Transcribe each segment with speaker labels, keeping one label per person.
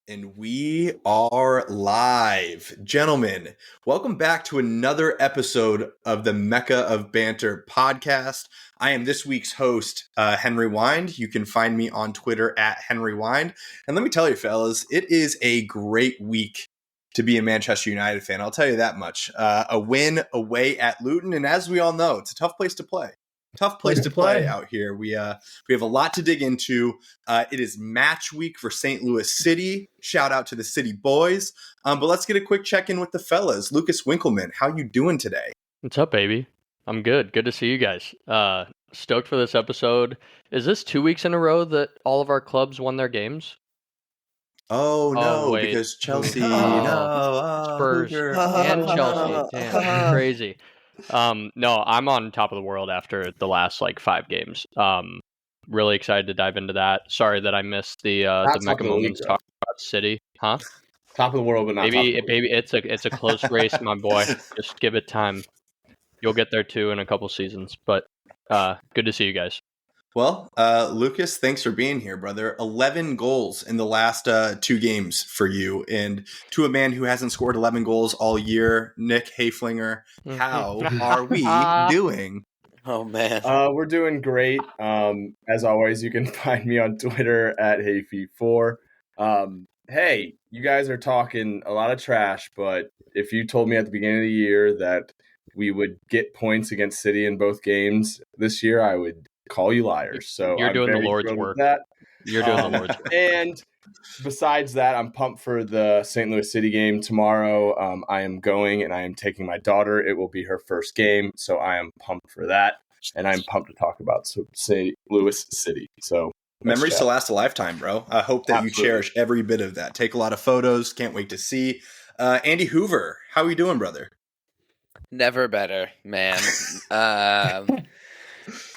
Speaker 1: And we are live. Gentlemen, welcome back to another episode of the Mecca of Banter podcast. I am this week's host, Henry Wind. You can find me on Twitter at Henry Wind. And let me tell you, fellas, it is a great week to be a Manchester United fan. I'll tell you that much. A win away at Luton. And as we all know, it's a tough place to play. Tough place to play out here. We have a lot to dig into. It is match week for St. Louis City. Shout out to the City boys. But let's get a quick check-in with the fellas. Lucas Winkleman, how you doing today?
Speaker 2: What's up, baby? I'm good. Good to see you guys. Stoked for this episode. Is this 2 weeks in a row that all of our clubs won their games?
Speaker 1: Oh, no, because Chelsea,
Speaker 2: Spurs, and Chelsea. Damn, crazy. No, I'm on top of the world after the last 5 games. Really excited to dive into that. Sorry that I missed the Mecca moments talking about City. Huh?
Speaker 3: Top of the world, but not
Speaker 2: maybe it's a close race, my boy. Just give it time. You'll get there too in a couple seasons. But good to see you guys.
Speaker 1: Well, Lucas, thanks for being here, brother. 11 goals in the last 2 games for you. And to a man who hasn't scored 11 goals all year, Nick Hayflinger, how are we doing?
Speaker 4: Oh, man.
Speaker 3: We're doing great. As always, you can find me on Twitter at HeyFeet4. Hey, you guys are talking a lot of trash, but if you told me at the beginning of the year that we would get points against City in both games this year, I would call you liars. So
Speaker 2: you're doing the Lord's work. You're doing the Lord's work.
Speaker 3: And besides that, I'm pumped for the St. Louis City game tomorrow. I am going and I am taking my daughter. It will be her first game, so I am pumped for that. And I'm pumped to talk about St. Louis City. So
Speaker 1: memories to last a lifetime, bro. I hope that you cherish every bit of that. Take a lot of photos. Can't wait to see. Andy Hoover, how are you doing, brother?
Speaker 4: Never better, man.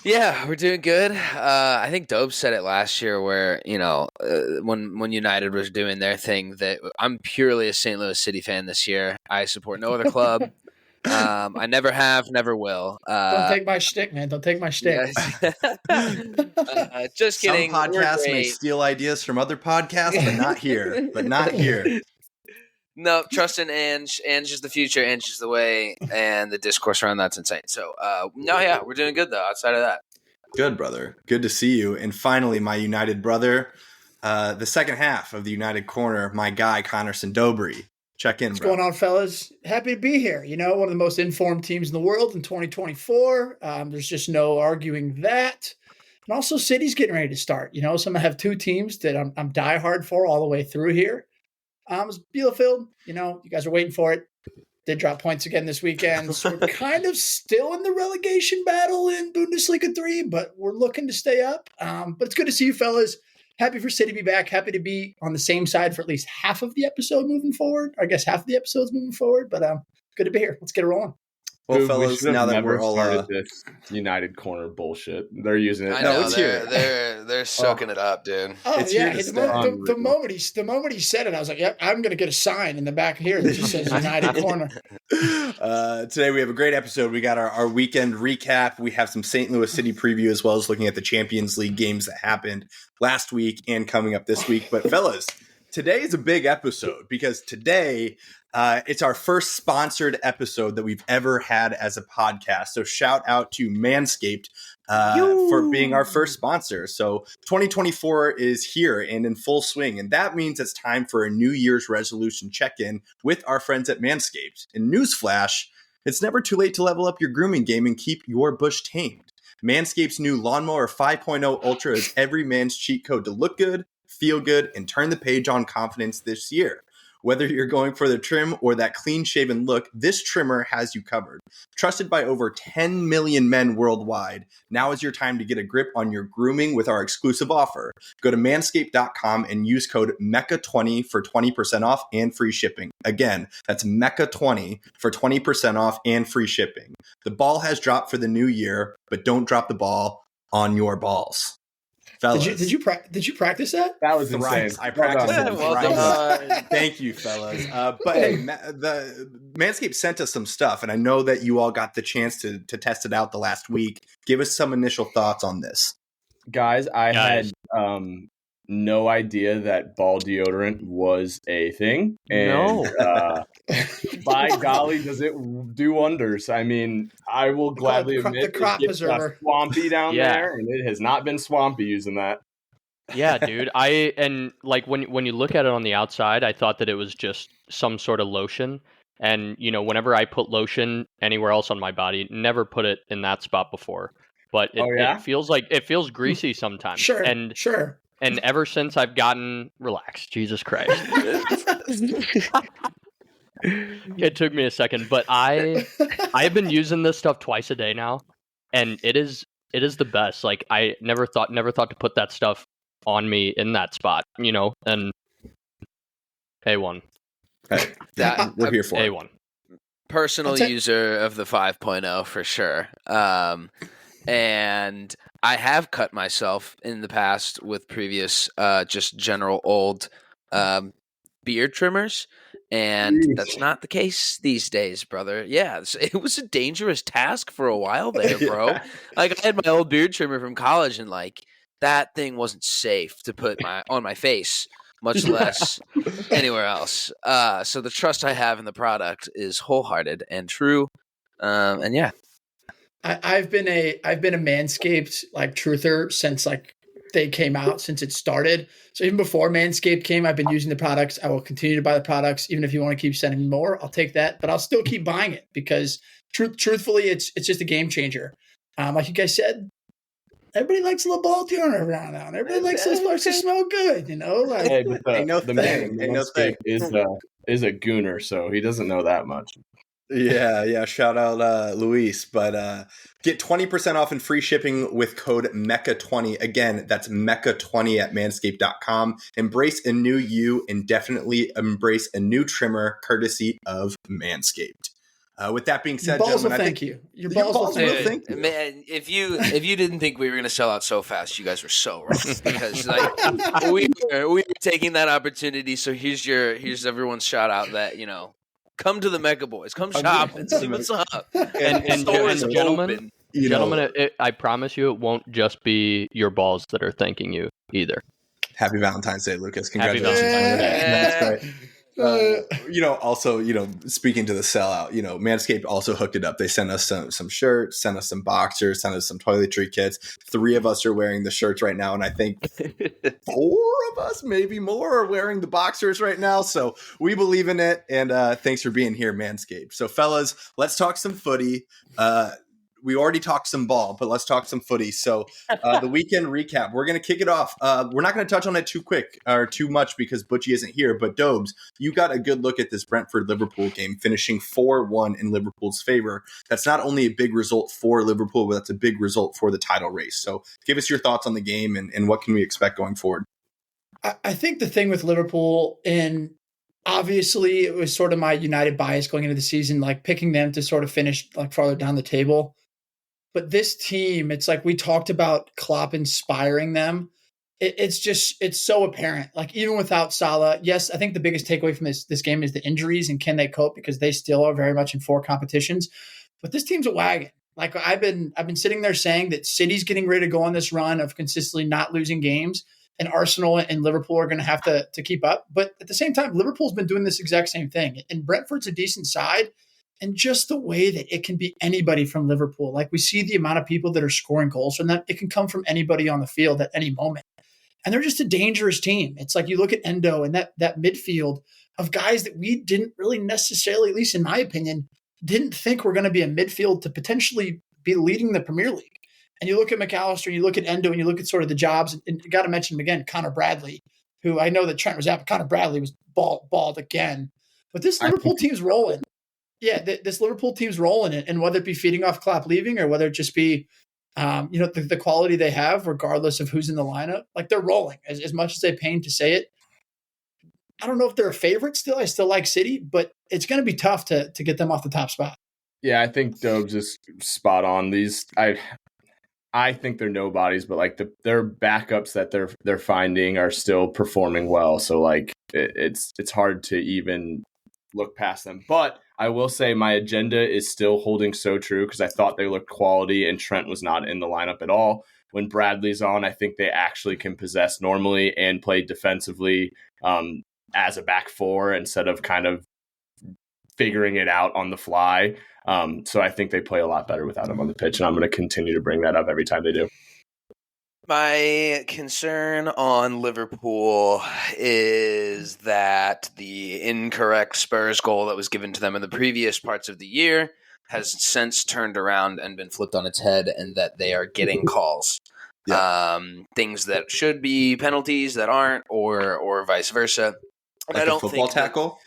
Speaker 4: Yeah, we're doing good. I think Dope said it last year where, when United was doing their thing, that I'm purely a St. Louis City fan this year. I support no other club. I never have, never will.
Speaker 5: Don't take my shtick, man. Don't take my shtick.
Speaker 4: Just kidding.
Speaker 1: Some podcasts may steal ideas from other podcasts, but not here.
Speaker 4: No, trust in Ange. Ange is the future. Ange is the way. And the discourse around that's insane. So, we're doing good, though, outside of that.
Speaker 1: Good, brother. Good to see you. And finally, my United brother, the second half of the United Corner, my guy, Connor Sindobri. Check in,
Speaker 5: What's going on, fellas? Happy to be here. One of the most informed teams in the world in 2024. There's just no arguing that. And also, City's getting ready to start. So I'm going to have 2 teams that I'm diehard for all the way through here. Bielefeld, you guys are waiting for it. Did drop points again this weekend. So we're kind of still in the relegation battle in Bundesliga 3, but we're looking to stay up. But it's good to see you fellas. Happy for City to be back. Happy to be on the same side for at least half of the episode moving forward. I guess half of the episode's moving forward, but good to be here. Let's get it rolling.
Speaker 1: Well, fellas, now that we're all
Speaker 3: started this United Corner bullshit, they're using it.
Speaker 4: I know, it's here. They're soaking it up, dude.
Speaker 5: Oh, it's yeah. The moment he said it, I was like, "Yep, I'm going to get a sign in the back here that just says United Corner."
Speaker 1: Today we have a great episode. We got our weekend recap. We have some St. Louis City preview as well as looking at the Champions League games that happened last week and coming up this week. But fellas, today is a big episode because today it's our first sponsored episode that we've ever had as a podcast. So shout out to Manscaped for being our first sponsor. So 2024 is here and in full swing. And that means it's time for a New Year's resolution check-in with our friends at Manscaped. And newsflash, it's never too late to level up your grooming game and keep your bush tamed. Manscaped's new Lawnmower 5.0 Ultra is every man's cheat code to look good, feel good, and turn the page on confidence this year. Whether you're going for the trim or that clean-shaven look, this trimmer has you covered. Trusted by over 10 million men worldwide, now is your time to get a grip on your grooming with our exclusive offer. Go to manscaped.com and use code MECCA20 for 20% off and free shipping. Again, that's MECCA20 for 20% off and free shipping. The ball has dropped for the new year, but don't drop the ball on your balls. Fellas.
Speaker 5: Did you practice that?
Speaker 3: That was
Speaker 1: thrice. I practiced it thrice. Thank you, fellas. But hey, the Manscaped sent us some stuff, and I know that you all got the chance to test it out the last week. Give us some initial thoughts on this.
Speaker 3: Guys, I had no idea that ball deodorant was a thing. And by golly, does it do wonders. I mean, I will gladly admit
Speaker 5: the crop
Speaker 3: it gets
Speaker 5: preserver.
Speaker 3: swampy down there, and it has not been swampy using that.
Speaker 2: Yeah, dude. When you look at it on the outside, I thought that it was just some sort of lotion. And, whenever I put lotion anywhere else on my body, never put it in that spot before. But it feels greasy sometimes.
Speaker 5: Sure.
Speaker 2: And ever since I've gotten relaxed, Jesus Christ. It took me a second, but I've been using this stuff twice a day now, and it is the best. Like, I never thought to put that stuff on me in that spot, and A1.
Speaker 1: Hey, we're here for
Speaker 2: A1.
Speaker 4: Personal user of the 5.0 for sure. And I have cut myself in the past with previous just general old beard trimmers, and that's not the case these days, brother. Yeah, it was a dangerous task for a while there, bro.
Speaker 1: Yeah.
Speaker 4: Like, I had my old beard trimmer from college, and like that thing wasn't safe to put on my face, much less anywhere else. So the trust I have in the product is wholehearted and true. And yeah.
Speaker 5: I've been a Manscaped like truther since like they came out, since it started. So even before Manscaped came, I've been using the products. I will continue to buy the products. Even if you want to keep sending me more, I'll take that, but I'll still keep buying it because truthfully, it's just a game changer. Like you guys said, everybody likes a little ball deodorant around now. Everybody likes those parts to smell good, Like,
Speaker 3: Hey, but the man
Speaker 1: no thing.
Speaker 3: is a gooner, so he doesn't know that much.
Speaker 1: Yeah. Shout out Luis. But get 20% off and free shipping with code MECHA20. Again, that's MECHA20 at manscaped.com. Embrace a new you and definitely embrace a new trimmer courtesy of Manscaped. With that being said,
Speaker 5: your balls
Speaker 1: gentlemen,
Speaker 5: will thank you. Your balls will thank you.
Speaker 4: Man, if you didn't think we were going to sell out so fast, you guys were so wrong. Because we were taking that opportunity. So here's everyone's shout out that come to the Mega Boys, come shop and see what's up.
Speaker 2: And gentlemen, I promise you, it won't just be your balls that are thanking you either.
Speaker 1: Happy Valentine's Day, Lucas.
Speaker 2: Happy
Speaker 1: Congratulations.
Speaker 2: Valentine's
Speaker 1: Day. That's great. Also, speaking to the sellout, Manscaped also hooked it up. They sent us some shirts, sent us some boxers, sent us some toiletry kits. 3 of us are wearing the shirts right now, and I think 4 of us, maybe more, are wearing the boxers right now. So we believe in it, and thanks for being here, Manscaped. So, fellas, let's talk some footy. We already talked some ball, but let's talk some footy. So the weekend recap, we're going to kick it off. We're not going to touch on it too quick or too much because Butchie isn't here. But Dobes, you got a good look at this Brentford-Liverpool game, finishing 4-1 in Liverpool's favor. That's not only a big result for Liverpool, but that's a big result for the title race. So give us your thoughts on the game and what can we expect going forward?
Speaker 5: I think the thing with Liverpool, and obviously it was sort of my United bias going into the season, like picking them to sort of finish like farther down the table. But this team, it's like we talked about Klopp inspiring them. It's so apparent. Like even without Salah, yes, I think the biggest takeaway from this game is the injuries and can they cope, because they still are very much in 4 competitions. But this team's a wagon. Like I've been sitting there saying that City's getting ready to go on this run of consistently not losing games, and Arsenal and Liverpool are going to have to keep up. But at the same time, Liverpool's been doing this exact same thing. And Brentford's a decent side. And just the way that it can be anybody from Liverpool. Like we see the amount of people that are scoring goals from them. It can come from anybody on the field at any moment. And they're just a dangerous team. It's like you look at Endo and that midfield of guys that we didn't really necessarily, at least in my opinion, didn't think were going to be a midfield to potentially be leading the Premier League. And you look at McAllister and you look at Endo and you look at sort of the jobs, and you got to mention him again, Connor Bradley, who I know that Trent was out, but Connor Bradley was bald again. But this Liverpool team's rolling. Yeah, this Liverpool team's rolling it, and whether it be feeding off Klopp leaving or whether it just be, the quality they have, regardless of who's in the lineup, like they're rolling. As much as they pain to say it, I don't know if they're a favorite still. I still like City, but it's going to be tough to get them off the top spot.
Speaker 3: Yeah, I think Dobes is spot on. These, I think they're nobodies, but like their backups that they're finding are still performing well. So like it's hard to even look past them. But I will say my agenda is still holding so true, because I thought they looked quality and Trent was not in the lineup at all. when Bradley's on, I think they actually can possess normally and play defensively as a back four instead of kind of figuring it out on the fly. So I think they play a lot better without him on the pitch, and I'm going to continue to bring that up every time they do.
Speaker 4: My concern on Liverpool is that the incorrect Spurs goal that was given to them in the previous parts of the year has since turned around and been flipped on its head, and that they are getting calls. Yeah. Things that should be penalties that aren't, or vice versa.
Speaker 1: Like a football tackle?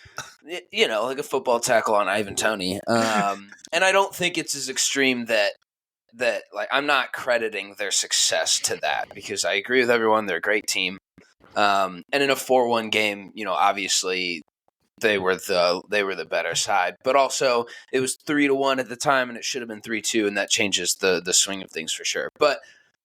Speaker 4: Like a football tackle on Ivan Toney. And I don't think it's as extreme that like I'm not crediting their success to that, because I agree with everyone. They're a great team. And in a 4-1 game, obviously they were the better side, but also it was 3-1 at the time, and it should have been 3-2, and that changes the swing of things for sure. But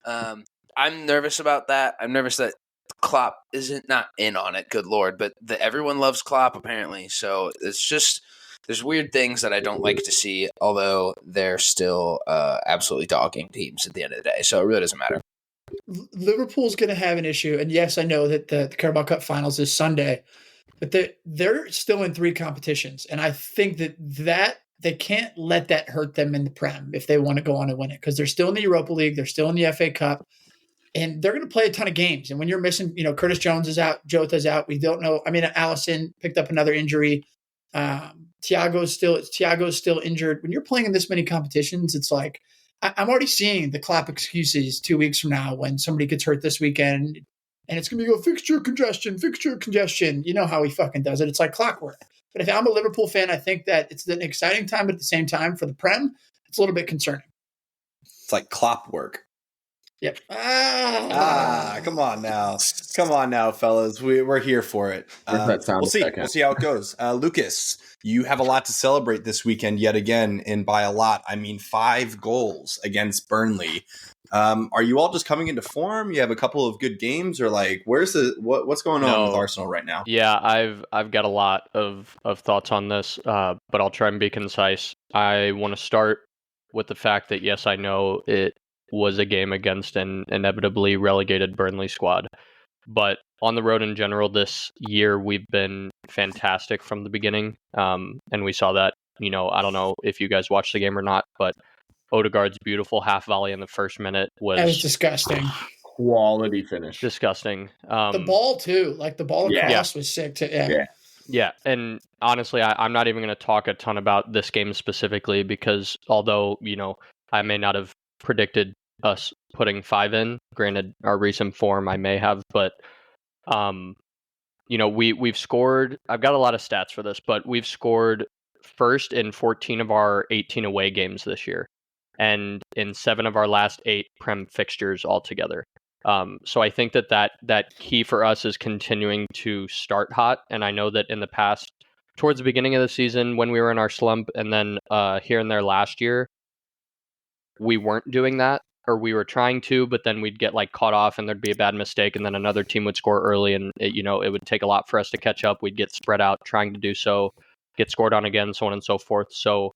Speaker 4: I'm nervous about that. I'm nervous that Klopp isn't not in on it. Good Lord. But everyone loves Klopp apparently. So it's just, there's weird things that I don't like to see, although they're still absolutely dogging teams at the end of the day. So it really doesn't matter.
Speaker 5: Liverpool's going to have an issue. And yes, I know that the Carabao Cup finals is Sunday, but they're still in 3 competitions. And I think that they can't let that hurt them in the Prem if they want to go on and win it, because they're still in the Europa League. They're still in the FA Cup. And they're going to play a ton of games. And when you're missing, Curtis Jones is out, Jota's out. We don't know. I mean, Allison picked up another injury. Thiago's still injured. When you're playing in this many competitions, it's like I'm already seeing the Klopp excuses 2 weeks from now when somebody gets hurt this weekend, and it's going to be fixture congestion. You know how he fucking does it. It's like clockwork. But if I'm a Liverpool fan, I think that it's an exciting time, but at the same time for the Prem, it's a little bit concerning.
Speaker 1: It's like clockwork.
Speaker 5: Yep.
Speaker 1: Come on now, fellas. We're here for it. We'll see. We'll see how it goes. Lucas, you have a lot to celebrate this weekend yet again, and by a lot, I mean 5 goals against Burnley. Are you all just coming into form? You have a couple of good games, or like what's going on with Arsenal right now?
Speaker 2: Yeah, I've got a lot of thoughts on this, but I'll try and be concise. I want to start with the fact that yes, I know it was a game against an inevitably relegated Burnley squad. But on the road in general this year, we've been fantastic from the beginning. And we saw that, I don't know if you guys watched the game or not, but Odegaard's beautiful half volley in the first minute was
Speaker 5: disgusting.
Speaker 3: Quality finish.
Speaker 2: Disgusting.
Speaker 5: The ball too, like the ball across was sick too.
Speaker 2: Yeah. And honestly, I'm not even going to talk a ton about this game specifically, because although, I may not have predicted us putting 5 in. Granted, our recent form I may have, but we've scored. I've got a lot of stats for this, but we've scored first in 14 of our 18 away games this year, and in 7 of our last 8 Prem fixtures altogether. So I think that key for us is continuing to start hot. And I know that in the past, towards the beginning of the season, when we were in our slump, and then here and there last year, we weren't doing that, or we were trying to, but then we'd get caught off and there'd be a bad mistake, and then another team would score early, and it would take a lot for us to catch up. We'd get spread out trying to do so, get scored on again, so on and so forth. So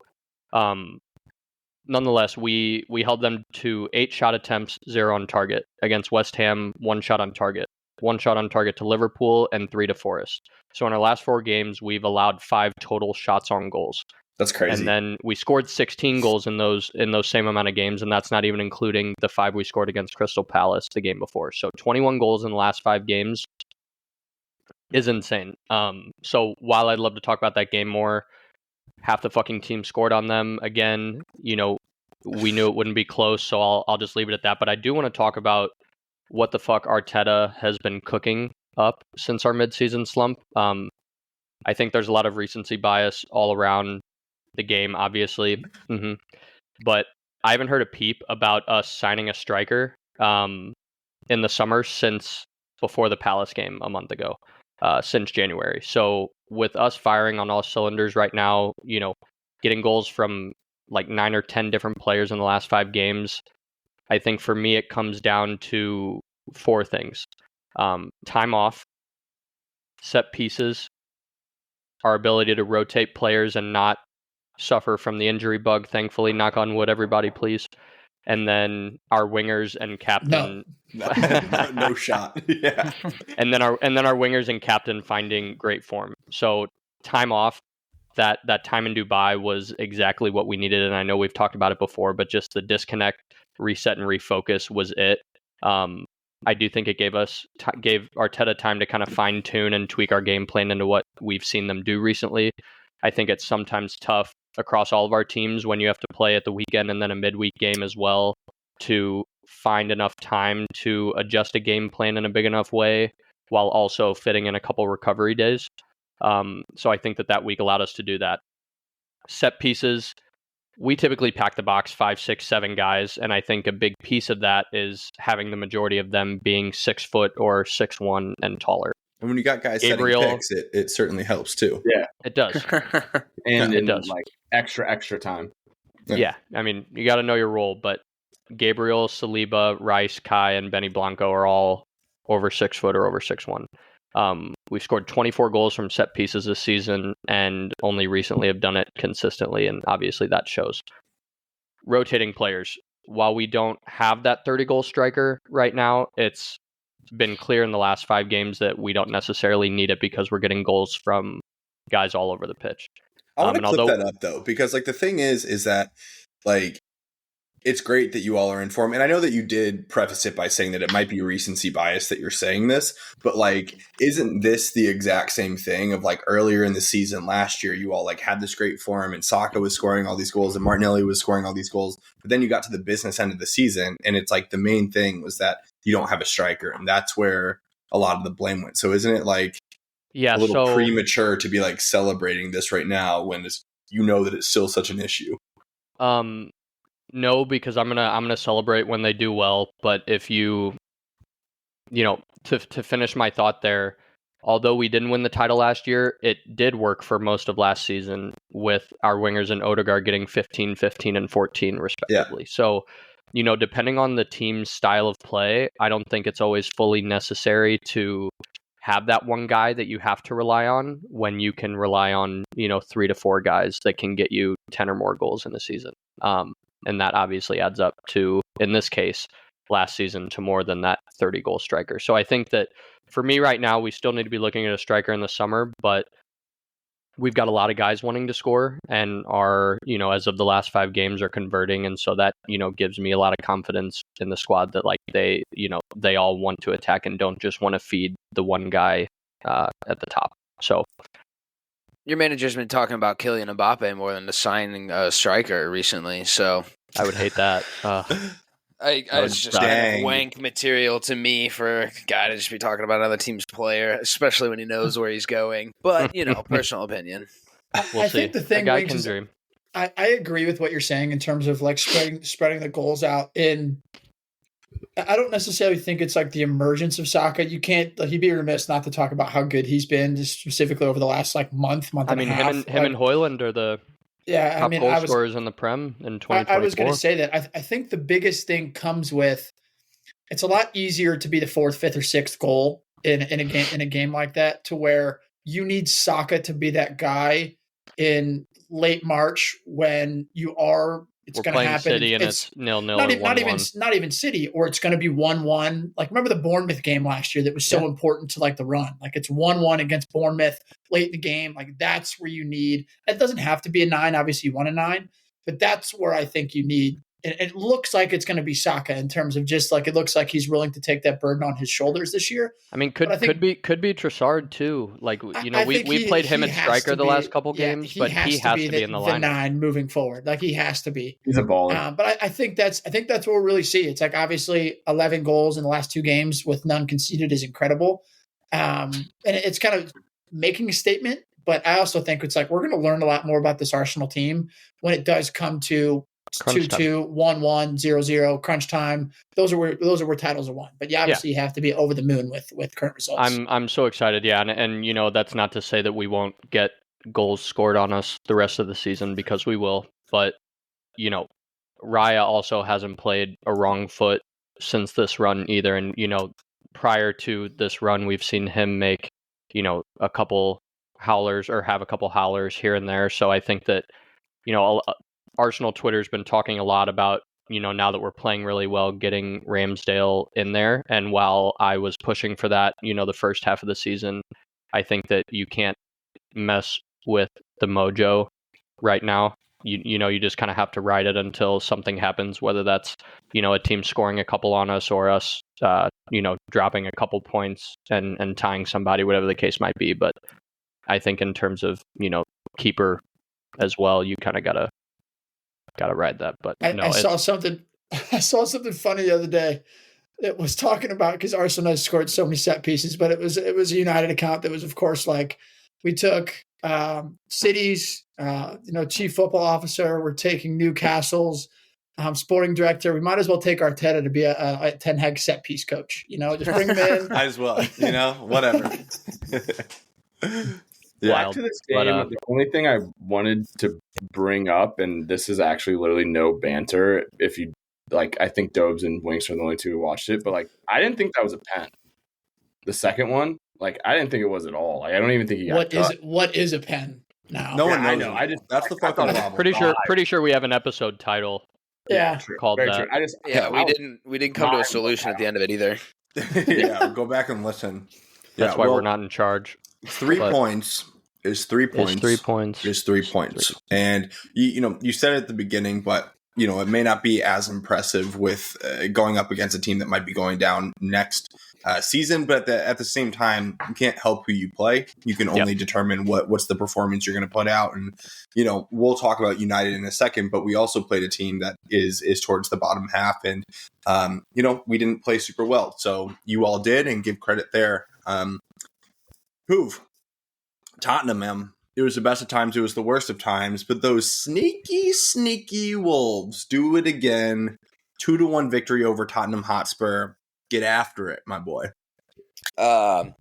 Speaker 2: nonetheless, we held them to 8 shot attempts, 0 on target. Against West Ham, 1 shot on target. 1 shot on target to Liverpool, and 3 to Forest. So in our last 4 games, we've allowed 5 total shots on goals.
Speaker 1: That's crazy.
Speaker 2: And then we scored 16 goals in those same amount of games, and that's not even including the 5 we scored against Crystal Palace the game before. So 21 goals in the last 5 games is insane. So while I'd love to talk about that game more, half the fucking team scored on them again. We knew it wouldn't be close, so I'll just leave it at that. But I do want to talk about what the fuck Arteta has been cooking up since our midseason slump. I think there's a lot of recency bias all around the game, obviously. But I haven't heard a peep about us signing a striker in the summer since before the Palace game a month ago, since January. So with us firing on all cylinders right now, getting goals from 9 or 10 different players in the last 5 games, I think for me it comes down to 4 things. Time off, set pieces, our ability to rotate players and not suffer from the injury bug, thankfully, knock on wood, everybody, please. and then our wingers and captain.
Speaker 1: No shot. Yeah.
Speaker 2: And then our wingers and captain finding great form. So time off, that time in Dubai was exactly what we needed, and I know we've talked about it before, but just the disconnect, reset, and refocus was it. I do think it gave Arteta time to kind of fine tune and tweak our game plan into what we've seen them do recently. I think it's sometimes tough across all of our teams when you have to play at the weekend and then a midweek game as well to find enough time to adjust a game plan in a big enough way while also fitting in a couple recovery days. So I think that week allowed us to do that. Set pieces, we typically pack the box 5, 6, 7 guys, and I think a big piece of that is having the majority of them being 6 foot or 6'1" and taller.
Speaker 1: And when you got guys setting picks, it certainly helps too.
Speaker 2: Yeah, it does.
Speaker 3: And it does. Like extra time.
Speaker 2: Yeah, I mean, you got to know your role, but Gabriel, Saliba, Rice, Kai, and Benny Blanco are all over 6 foot or over 6'1". We've scored 24 goals from set pieces this season and only recently have done it consistently, and obviously that shows. Rotating players. While we don't have that 30-goal striker right now, it's been clear in the last 5 games that we don't necessarily need it because we're getting goals from guys all over the pitch.
Speaker 1: I want to clip that up, though, because like the thing is that like it's great that you all are informed. And I know that you did preface it by saying that it might be recency bias that you're saying this, but like, isn't this the exact same thing of like earlier in the season last year, you all like had this great form and Saka was scoring all these goals and Martinelli was scoring all these goals. But then you got to the business end of the season and it's like the main thing was that you don't have a striker. And that's where a lot of the blame went. So isn't it like a little premature to be like celebrating this right now when you know that it's still such an issue?
Speaker 2: No, because I'm gonna celebrate when they do well. But if to finish my thought there, although we didn't win the title last year, it did work for most of last season with our wingers and Odegaard getting 15, 15, and 14 respectively. Yeah. So, depending on the team's style of play, I don't think it's always fully necessary to have that one guy that you have to rely on when you can rely on 3 to 4 guys that can get you 10 or more goals in a season. And that obviously adds up to, in this case, last season to more than that 30-goal striker. So I think that for me right now, we still need to be looking at a striker in the summer, but we've got a lot of guys wanting to score and are, as of the last 5 games are converting. And so that, gives me a lot of confidence in the squad that like they all want to attack and don't just want to feed the one guy at the top. So
Speaker 4: your manager's been talking about Kylian Mbappe more than signing a striker recently, so
Speaker 2: I would hate that.
Speaker 4: It's just kind of wank material to me for a guy to just be talking about another team's player, especially when he knows where he's going. But, personal opinion.
Speaker 2: We'll see. Think the thing, a guy can dream.
Speaker 5: I agree with what you're saying in terms of like spreading the goals out. I don't necessarily think it's like the emergence of Saka. You can't, like, you'd be remiss not to talk about how good he's been, just specifically over the last like month and a half.
Speaker 2: Him and Haaland are the top goal scorers in the Prem in 2024.
Speaker 5: I was going to say that. I think the biggest thing comes with it's a lot easier to be the 4th, 5th, or 6th goal in a game like that, to where you need Saka to be that guy in late March when it's going to happen.
Speaker 2: City and it's 0-0.
Speaker 5: Not even City, or it's going to be 1-1. Like, remember the Bournemouth game last year that was so important to like the run. Like, it's 1-1 against Bournemouth late in the game. Like, that's where you need. It doesn't have to be a 9. Obviously, you want a 9, but that's where I think you need. And it looks like it's going to be Saka in terms of just like it looks like he's willing to take that burden on his shoulders this year.
Speaker 2: I mean, could be Trossard too. Like, we played him at striker the last couple games, but he has to be in the lineup.
Speaker 5: 9 moving forward. Like, he has to be.
Speaker 3: He's a baller.
Speaker 5: But I think that's what we'll really see. It's like obviously 11 goals in the last 2 games with none conceded is incredible, and it's kind of making a statement. But I also think it's like we're going to learn a lot more about this Arsenal team when it does come to 2-2, 1-1, 0-0, crunch time. Those are where titles are won. But obviously you have to be over the moon with current results.
Speaker 2: I'm so excited, and that's not to say that we won't get goals scored on us the rest of the season, because we will. But Raya also hasn't played a wrong foot since this run either, and prior to this run, we've seen him make a couple howlers or have a couple howlers here and there. So I think that Arsenal Twitter's been talking a lot about, now that we're playing really well, getting Ramsdale in there. And while I was pushing for that, the first half of the season, I think that you can't mess with the mojo right now. You just kind of have to ride it until something happens, whether that's, a team scoring a couple on us or us, dropping a couple points and tying somebody, whatever the case might be. But I think in terms of, keeper as well, you kind of gotta ride that. But
Speaker 5: I saw something funny the other day. It was talking about, because Arsenal has scored so many set pieces, but it was a United account that was, of course, like, we took City's chief football officer, we're taking Newcastle's sporting director. We might as well take Arteta to be a Ten Hag set piece coach. Just bring him in.
Speaker 1: Might as well, whatever.
Speaker 3: Back to this game, the only thing I wanted to bring up, and this is actually literally no banter, if you like, I think Dobes and Winks are the only two who watched it, but I didn't think that was a pen. The second one, I didn't think it was at all. I don't even think he got
Speaker 5: what is a pen now?
Speaker 1: No one knows.
Speaker 3: I know.
Speaker 1: That's the fucking problem.
Speaker 2: Pretty sure we have an episode title.
Speaker 5: Yeah,
Speaker 2: called
Speaker 3: very
Speaker 2: that.
Speaker 3: True.
Speaker 4: We didn't come to a solution at the end of it either.
Speaker 1: Yeah, go back and listen.
Speaker 2: That's why we're not in charge.
Speaker 1: 3 points is 3 points.
Speaker 2: 3 points.
Speaker 1: Is 3 points. And you said it at the beginning, but it may not be as impressive with going up against a team that might be going down next season. But at the same time, you can't help who you play. You can only determine what's the performance you're going to put out. And we'll talk about United in a second, but we also played a team that is towards the bottom half, and we didn't play super well. So you all did, and give credit there. Tottenham, man. It was the best of times. It was the worst of times. But those sneaky Wolves do it again. 2-1 victory over Tottenham Hotspur. Get after it, my boy.
Speaker 4: I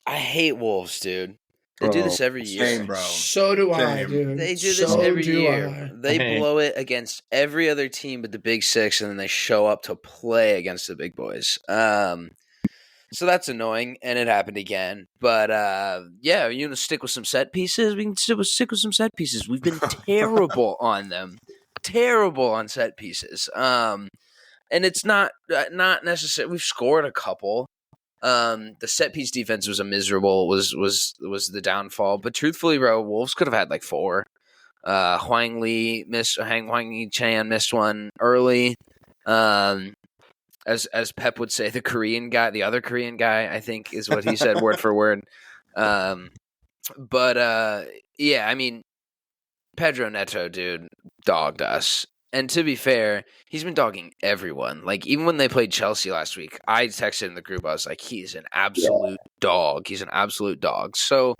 Speaker 4: hate Wolves, dude. They do this every year.
Speaker 1: Same, bro.
Speaker 5: So do I, dude.
Speaker 4: They do this every year. They blow it against every other team but the Big Six, and then they show up to play against the big boys. So that's annoying, and it happened again. But, you want to stick with some set pieces? We can stick with some set pieces. We've been terrible on them. Terrible on set pieces. And it's not necessarily – we've scored a couple. The set piece defense was was the downfall. But truthfully, bro, Wolves could have had 4. Hwang Yi Chan missed one early. As Pep would say, the other Korean guy, I think is what he said word for word. Pedro Neto, dude, dogged us. And to be fair, he's been dogging everyone. Even when they played Chelsea last week, I texted in the group, I was like, he's an absolute dog. He's an absolute dog. So,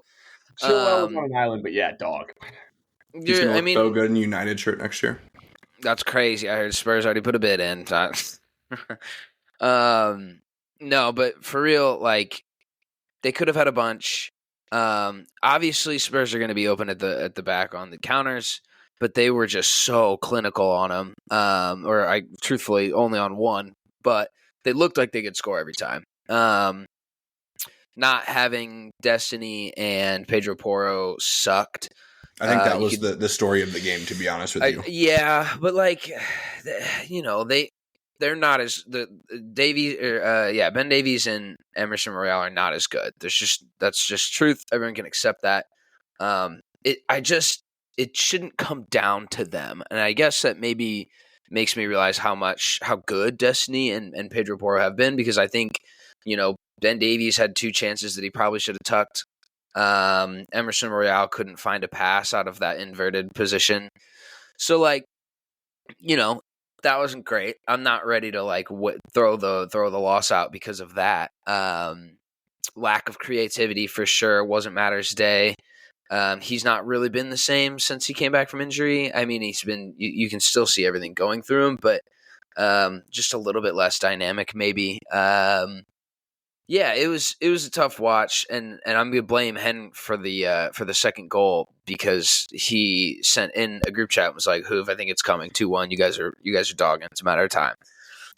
Speaker 3: Chilwell was on an island, but dog.
Speaker 1: He's going to look so good in United shirt next year.
Speaker 4: That's crazy. I heard Spurs already put a bid in. No, but for real, they could have had a bunch. Obviously Spurs are going to be open at the back on the counters, but they were just so clinical on them. Truthfully only on one, but they looked like they could score every time. Not having Destiny and Pedro Porro sucked.
Speaker 1: I think that was the story of the game, to be honest with you.
Speaker 4: Yeah, but they're not as Ben Davies and Emerson Royale are not as good. That's just truth. Everyone can accept that. It shouldn't come down to them, and I guess that maybe makes me realize how good Destiny and Pedro Porro have been, because I think Ben Davies had 2 chances that he probably should have tucked. Emerson Royale couldn't find a pass out of that inverted position, so that wasn't great. I'm not ready to throw the loss out because of that. Lack of creativity for sure. Wasn't Matter's day. He's not really been the same since he came back from injury. I mean, he's been. You can still see everything going through him, but just a little bit less dynamic, maybe. It was a tough watch, and I'm gonna blame Hen for the second goal, because he sent in a group chat and was like, "Hoove, I think it's coming 2-1. You guys are dogging. It's a matter of time."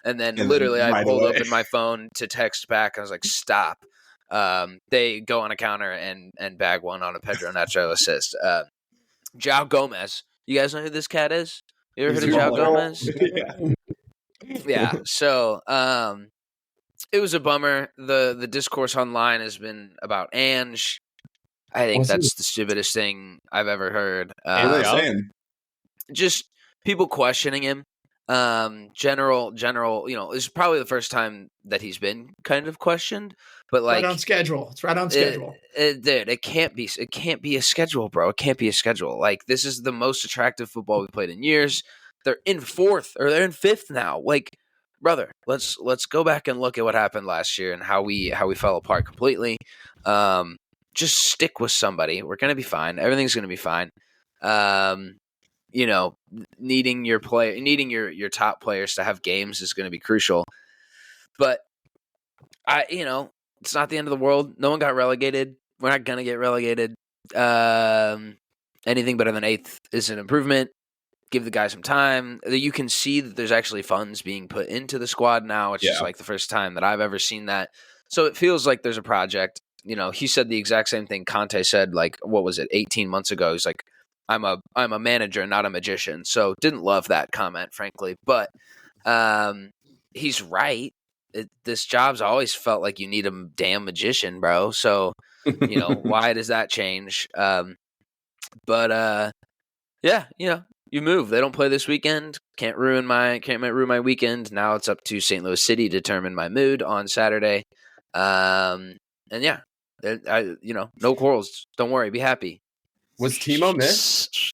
Speaker 4: And then literally, I pulled open my phone to text back. I was like, "Stop!" They go on a counter and bag one on a Pedro Neto assist. João Gomez. You guys know who this cat is? You ever heard of
Speaker 3: Too
Speaker 4: João
Speaker 3: tall.
Speaker 4: Gomez? Yeah. So, it was a bummer. The discourse online has been about Ange. I think that's the stupidest thing I've ever heard.
Speaker 1: What are they saying?
Speaker 4: Just people questioning him. General, it's probably the first time that he's been kind of questioned, but like
Speaker 5: right on schedule. It's right on schedule.
Speaker 4: Dude, it can't be a schedule, bro. It can't be a schedule. Like, this is the most attractive football we've played in years. They're in fourth or they're in fifth now. Like, brother, let's go back and look at what happened last year and how we fell apart completely. Just stick with somebody. We're gonna be fine. Everything's gonna be fine. Needing your top players to have games is going to be crucial. But it's not the end of the world. No one got relegated. We're not going to get relegated. Anything better than 8th is an improvement. Give the guy some time. You can see that there's actually funds being put into the squad now. It's just like the first time that I've ever seen that. So it feels like there's a project. He said the exact same thing Conte said, like, what was it, 18 months ago? He's like, I'm a manager, not a magician. So didn't love that comment, frankly. But he's right. This job's always felt like you need a damn magician, bro. So, why does that change? You move. They don't play this weekend. Can't ruin my weekend. Now it's up to St. Louis City to determine my mood on Saturday. No quarrels. Don't worry. Be happy.
Speaker 3: Was Timo missed?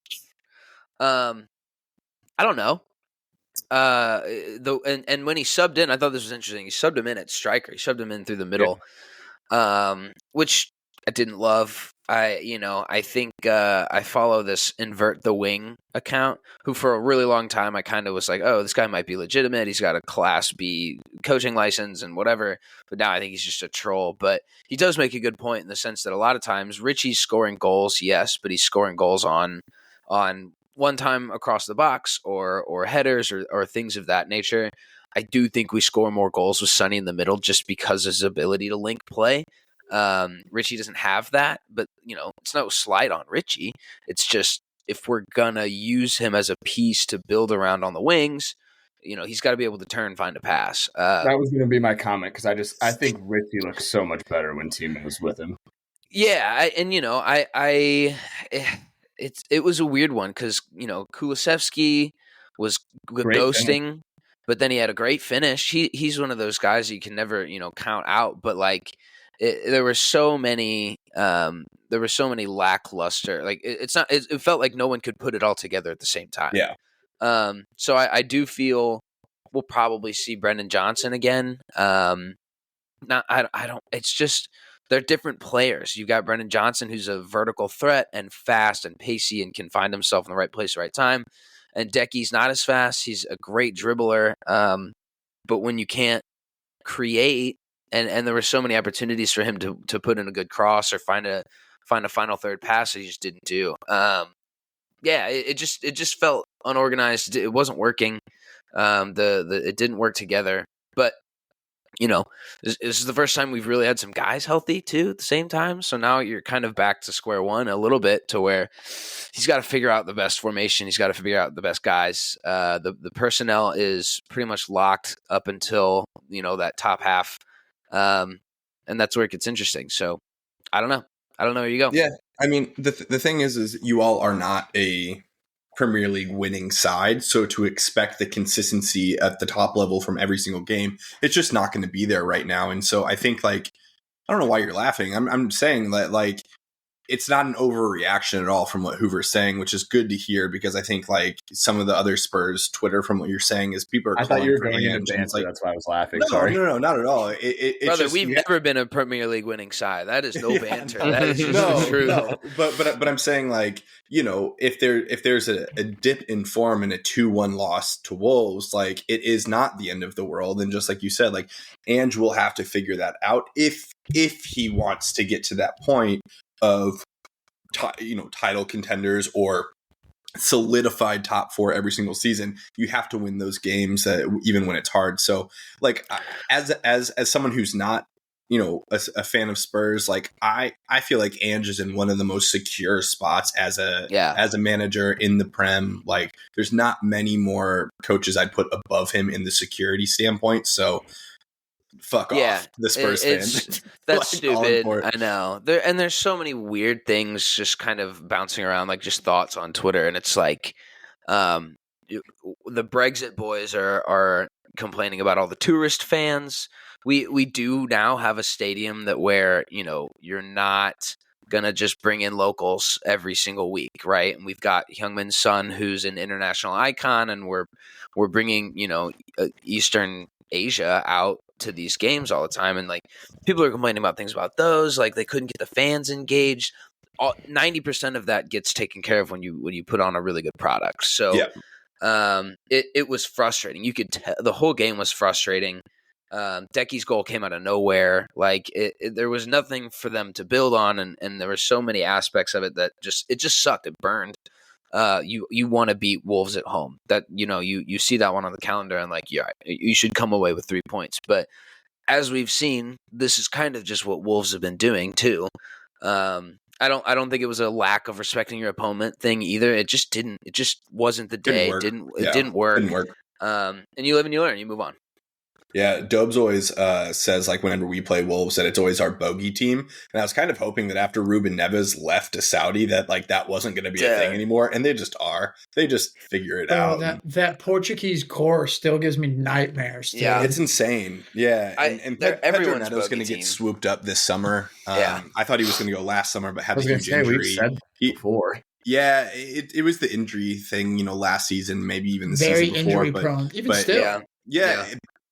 Speaker 4: I don't know. And when he subbed in, I thought this was interesting. He subbed him in at striker. He subbed him in through the middle, which I didn't love. I think I follow this Invert the Wing account, who for a really long time I kind of was like, oh, this guy might be legitimate. He's got a Class B coaching license and whatever. But now I think he's just a troll. But he does make a good point in the sense that a lot of times Richie's scoring goals, yes, but he's scoring goals on one time across the box or headers or things of that nature. I do think we score more goals with Sonny in the middle just because of his ability to link play. Richie doesn't have that, but it's no slight on Richie. It's just, if we're gonna use him as a piece to build around on the wings, he's got to be able to turn, find a pass.
Speaker 3: That was gonna be my comment, because I think Richie looks so much better when Timo's with him.
Speaker 4: Yeah, it was a weird one because Kulusevski was
Speaker 3: Great
Speaker 4: ghosting.
Speaker 3: finish.
Speaker 4: But then he had a great finish. He's one of those guys you can never count out. But like, there were so many lackluster. Like, it felt like no one could put it all together at the same time.
Speaker 3: Yeah.
Speaker 4: So I do feel we'll probably see Brendan Johnson again. I don't. It's just they're different players. You've got Brendan Johnson, who's a vertical threat and fast and pacey and can find himself in the right place at the right time. And Decky's not as fast. He's a great dribbler. But when you can't create, and there were so many opportunities for him to put in a good cross or find a final third pass that he just didn't do. It just felt unorganized. It wasn't working. It didn't work together. But this is the first time we've really had some guys healthy too at the same time. So now you're kind of back to square one a little bit, to where he's got to figure out the best formation. He's got to figure out the best guys. The personnel is pretty much locked up until that top half, and that's where it gets interesting. So I don't know. Here you go.
Speaker 1: Yeah, I mean the thing is you all are not a Premier League winning side, so to expect the consistency at the top level from every single game, it's just not going to be there right now. And so I think, like, I don't know why you're laughing. I'm saying that, like, it's not an overreaction at all from what Hoover's saying, which is good to hear, because I think, like, some of the other Spurs Twitter from what you're saying is people are
Speaker 3: I thought you were
Speaker 1: calling for
Speaker 3: going
Speaker 1: Ange,
Speaker 3: into
Speaker 1: and it's like,
Speaker 3: that's why I was laughing.
Speaker 1: no,
Speaker 3: Sorry.
Speaker 1: no, not at all. It's
Speaker 4: Brother,
Speaker 1: just,
Speaker 4: we've never been a Premier League winning side. That is no banter. That is just true.
Speaker 1: No. But I'm saying, like, if there's a dip in form and a 2-1 loss to Wolves, like, it is not the end of the world. And just like you said, like, Ange will have to figure that out if he wants to get to that point of title contenders or solidified top 4 every single season. You have to win those games even when it's hard. So, like, as someone who's not a fan of Spurs, like I feel like Ange is in one of the most secure spots as a manager in the Prem. Like there's not many more coaches I'd put above him in the security standpoint. So fuck off, the Spurs fans.
Speaker 4: That's stupid. I know. There's so many weird things just kind of bouncing around, like just thoughts on Twitter, and it's like the Brexit boys are complaining about all the tourist fans. We do now have a stadium where you're not gonna just bring in locals every single week, right? And we've got Heung-min Son, who's an international icon, and we're bringing Eastern Asia out to these games all the time, and like people are complaining about things about those, like they couldn't get the fans engaged. 90% of that gets taken care of when you put on a really good product. So it was frustrating. You could the whole game was frustrating. Decky's goal came out of nowhere. Like there was nothing for them to build on, and there were so many aspects of it that just sucked. It burned. You want to beat Wolves at home. That you see that one on the calendar, and like you should come away with 3 points. But as we've seen, this is kind of just what Wolves have been doing too. I don't think it was a lack of respecting your opponent thing either. It just didn't. It just wasn't the day. It didn't work.
Speaker 1: Didn't work.
Speaker 4: And you live and you learn. You move on.
Speaker 1: Yeah, Dobes always says, like, whenever we play Wolves, that it's always our bogey team. And I was kind of hoping that after Ruben Neves left to Saudi, that, like, that wasn't going to be a thing anymore. And they just are. They just figure it out.
Speaker 5: That Portuguese core still gives me nightmares. Too.
Speaker 1: Yeah, it's insane. Yeah. And Pedro Neto's going to get swooped up this summer. I thought he was going to go last summer, but had the huge injury.
Speaker 3: We've said before.
Speaker 1: Yeah, it was the injury thing, last season, maybe even the
Speaker 5: very
Speaker 1: season before.
Speaker 5: Very injury prone. Even still.
Speaker 1: Yeah.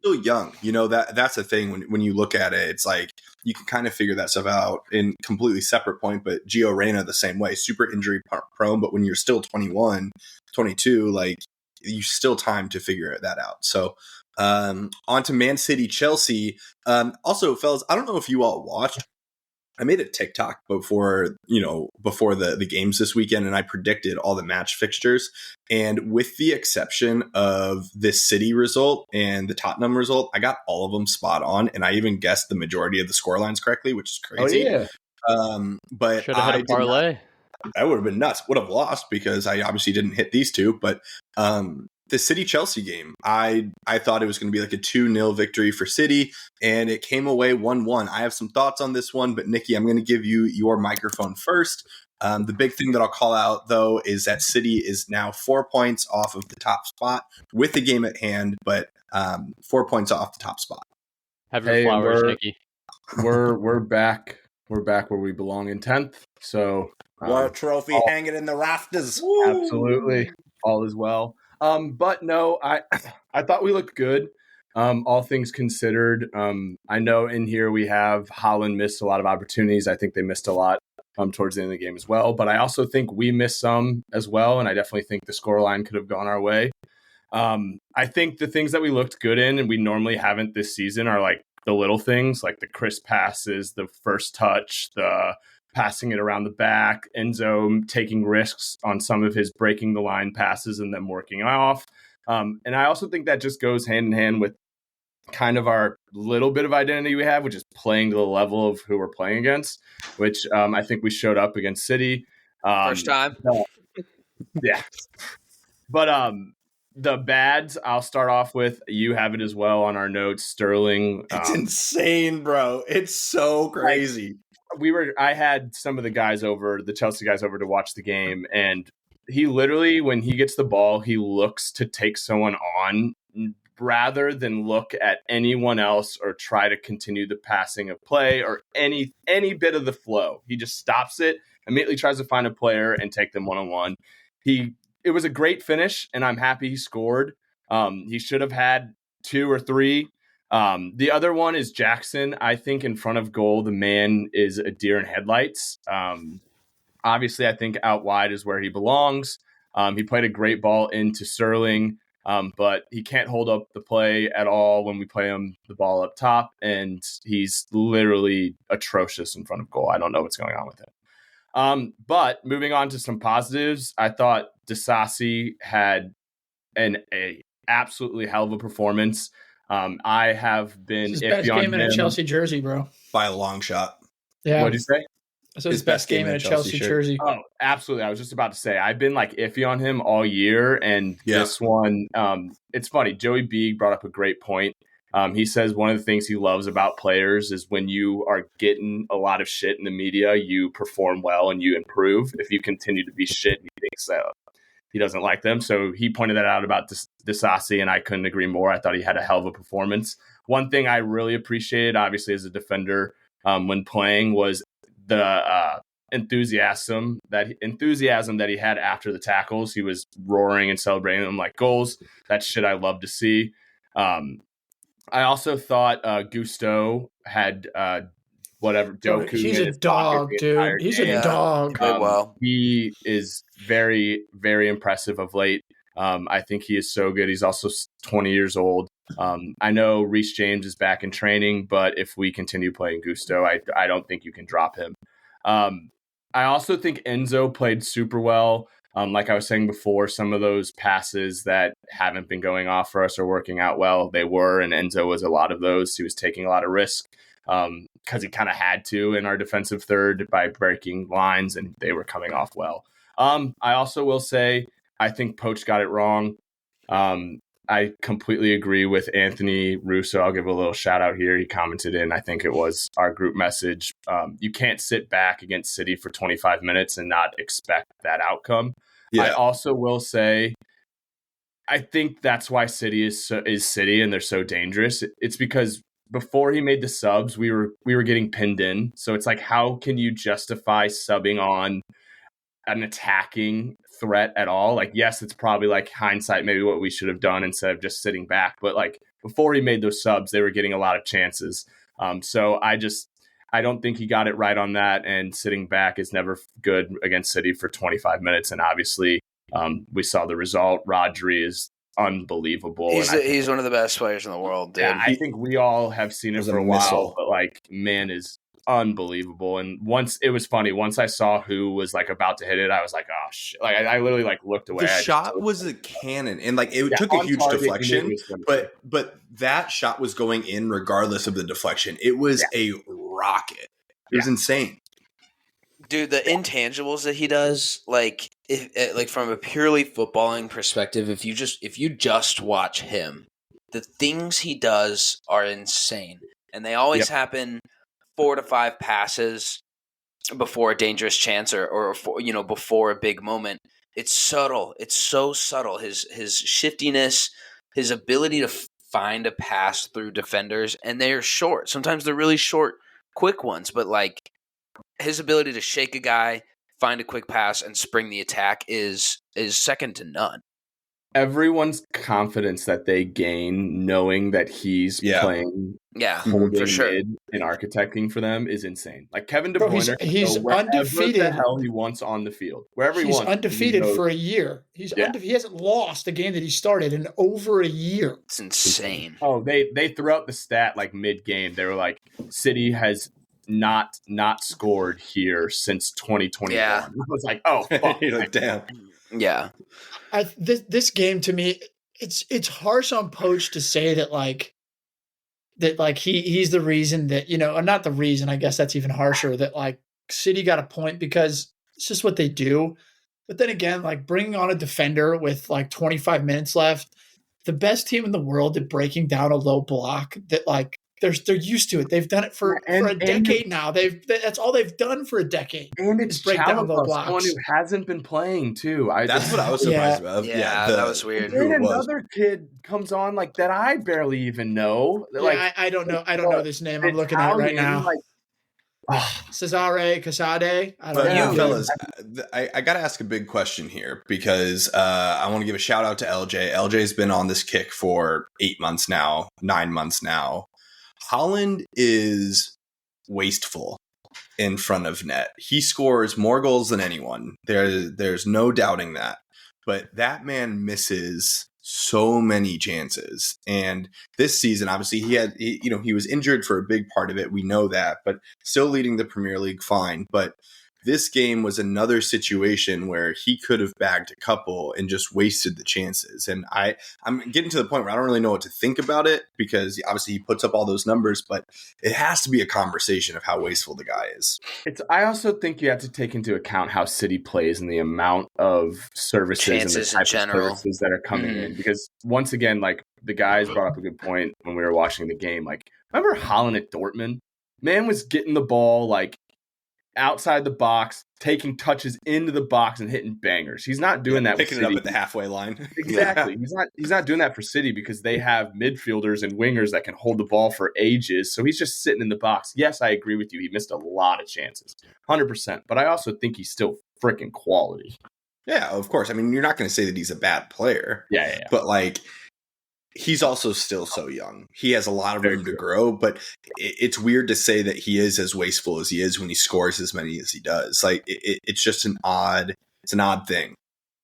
Speaker 1: Still young, that's the thing when you look at it. It's like you can kind of figure that stuff out in completely separate point. But Gio Reyna the same way, super injury prone, but when you're still 21, 22, like you still time to figure that out. So on to Man City Chelsea. Also, fellas, I don't know if you all watched. I made a TikTok before the games this weekend, and I predicted all the match fixtures. And with the exception of this City result and the Tottenham result, I got all of them spot on, and I even guessed the majority of the scorelines correctly, which is crazy.
Speaker 3: Oh yeah.
Speaker 1: But
Speaker 2: should have had a parlay.
Speaker 1: That would have been nuts. Would have lost because I obviously didn't hit these two, but the City-Chelsea game, I thought it was going to be like a 2-0 victory for City, and it came away 1-1. I have some thoughts on this one, but Nikki, I'm going to give you your microphone first. The big thing that I'll call out, though, is that City is now 4 points off of the top spot with the game at hand, but 4 points off the top spot.
Speaker 2: Have your flowers, Nikki.
Speaker 3: We're back. We're back where we belong in 10th. So
Speaker 1: World trophy hanging in the rafters.
Speaker 3: Absolutely. All is well. But no, I thought we looked good. All things considered. I know in here we have Haaland missed a lot of opportunities. I think they missed a lot towards the end of the game as well. But I also think we missed some as well. And I definitely think the scoreline could have gone our way. I think the things that we looked good in and we normally haven't this season are like the little things, like the crisp passes, the first touch, the passing it around the back, Enzo taking risks on some of his breaking the line passes and then working off. And I also think that just goes hand in hand with kind of our little bit of identity we have, which is playing to the level of who we're playing against, which I think we showed up against City.
Speaker 4: First time.
Speaker 3: Yeah. But the bads, I'll start off with, you have it as well on our notes, Sterling.
Speaker 1: It's insane, bro. It's so crazy.
Speaker 3: I had some of the guys over, the Chelsea guys over to watch the game, and he literally, when he gets the ball, he looks to take someone on rather than look at anyone else or try to continue the passing of play or any bit of the flow. He just stops it, immediately tries to find a player and take them one-on-one. It was a great finish, and I'm happy he scored. He should have had 2 or 3. The other one is Jackson. I think in front of goal, the man is a deer in headlights. Obviously, I think out wide is where he belongs. He played a great ball into Sterling, but he can't hold up the play at all when we play him the ball up top, and he's literally atrocious in front of goal. I don't know what's going on with him. But moving on to some positives, I thought Disasi had a absolutely hell of a performance. I have been
Speaker 5: His
Speaker 3: iffy
Speaker 5: best
Speaker 3: on
Speaker 5: game in a
Speaker 3: him.
Speaker 5: Chelsea jersey, bro.
Speaker 1: by a long shot.
Speaker 5: Yeah.
Speaker 3: What'd you say?
Speaker 5: So his best game in a Chelsea jersey.
Speaker 3: Oh, absolutely. I was just about to say, I've been like iffy on him all year. And this one, it's funny. Joey Beeg brought up a great point. He says one of the things he loves about players is when you are getting a lot of shit in the media, you perform well and you improve. If you continue to be shit, he thinks he doesn't like them. So he pointed that out about Disasi, and I couldn't agree more. I thought he had a hell of a performance. One thing I really appreciated, obviously, as a defender when playing was the enthusiasm that he had after the tackles. He was roaring and celebrating them like goals. That's shit I love to see. I also thought Gusto had Doku.
Speaker 5: He's a dog, dude. He's a dog.
Speaker 3: He is very, very impressive of late. I think he is so good. He's also 20 years old. I know Reece James is back in training, but if we continue playing Gusto, I don't think you can drop him. I also think Enzo played super well. Like I was saying before, some of those passes that haven't been going off for us are working out well. They were, and Enzo was a lot of those. He was taking a lot of risk because he kind of had to in our defensive third by breaking lines, and they were coming off well. I also will say I think Poach got it wrong. I completely agree with Anthony Russo. I'll give a little shout out here. He commented in, I think it was our group message. You can't sit back against City for 25 minutes and not expect that outcome. Yeah. I also will say, I think that's why City is City and they're so dangerous. It's because before he made the subs, we were getting pinned in. So it's like, how can you justify subbing on an attacking threat at all? Like, yes, it's probably like hindsight, maybe what we should have done instead of just sitting back. But like before he made those subs, they were getting a lot of chances. So I don't think he got it right on that. And sitting back is never good against City for 25 minutes. And obviously we saw the result. Rodri is unbelievable.
Speaker 4: He's one of the best players in the world, dude.
Speaker 3: Yeah, I think we all have seen it for a while, but like, man is unbelievable. And once I saw who was like about to hit it, I was like, oh shit. Like I literally like looked away.
Speaker 1: The shot was a cannon, and like it took a huge deflection, but that shot was going in regardless of the deflection. It was a rocket. It was insane.
Speaker 4: Dude, the intangibles that he does, like like from a purely footballing perspective, if you just watch him, the things he does are insane. And they always happen 4 to 5 passes before a dangerous chance or before a big moment. It's subtle. It's so subtle. His shiftiness, his ability to find a pass through defenders, and they are short. Sometimes they're really short, quick ones, but like his ability to shake a guy, find a quick pass, and spring the attack is second to none.
Speaker 3: Everyone's confidence that they gain knowing that he's playing
Speaker 4: for sure
Speaker 3: and architecting for them is insane. Like Kevin De Bruyne,
Speaker 5: he's undefeated.
Speaker 3: The hell he wants on the field, wherever he wants.
Speaker 5: He's undefeated for a year. He hasn't lost a game that he started in over a year.
Speaker 4: It's insane.
Speaker 3: Oh, they threw out the stat like mid game. They were like, City has not scored here since 2021.
Speaker 4: Yeah.
Speaker 3: I was like, oh, fuck.
Speaker 1: You're like, damn.
Speaker 4: Yeah.
Speaker 5: This game to me, it's harsh on Poach to say that he's the reason that, or not the reason, I guess that's even harsher, that like City got a point because it's just what they do. But then again, like bringing on a defender with like 25 minutes left, the best team in the world at breaking down a low block, that like they're used to it. They've done it for a decade now. That's all they've done for a decade.
Speaker 3: And it's break down low blocks. Someone who hasn't been playing too.
Speaker 1: That's what I was surprised about.
Speaker 4: Yeah, that was weird.
Speaker 3: And another kid comes on like that I barely even know. Like
Speaker 5: I don't know. I don't know this name. I'm looking at it right now. Cesare Casade. I don't know.
Speaker 1: Fellas, I got to ask a big question here because I want to give a shout out to LJ. LJ's been on this kick for 9 months now. Haaland is wasteful in front of net. He scores more goals than anyone. There's no doubting that. But that man misses so many chances. And this season, obviously, he was injured for a big part of it. We know that, but still leading the Premier League fine. But this game was another situation where he could have bagged a couple and just wasted the chances. And I'm getting to the point where I don't really know what to think about it, because obviously he puts up all those numbers, but it has to be a conversation of how wasteful the guy is.
Speaker 3: I also think you have to take into account how City plays and the amount of services
Speaker 4: Chances
Speaker 3: and the type of services that are coming in. Because once again, like the guys brought up a good point when we were watching the game. Like, remember Haaland at Dortmund? Man was getting the ball like outside the box, taking touches into the box and hitting bangers. He's not doing that.
Speaker 1: Picking it up at the halfway line.
Speaker 3: Exactly. He's not doing that for City because they have midfielders and wingers that can hold the ball for ages. So he's just sitting in the box. Yes, I agree with you. He missed a lot of chances, 100%. But I also think he's still freaking quality.
Speaker 1: Yeah, of course. I mean, you're not going to say that he's a bad player.
Speaker 3: Yeah.
Speaker 1: But like, he's also still so young. He has a lot of room to grow, but it's weird to say that he is as wasteful as he is when he scores as many as he does. Like, it's just an odd thing.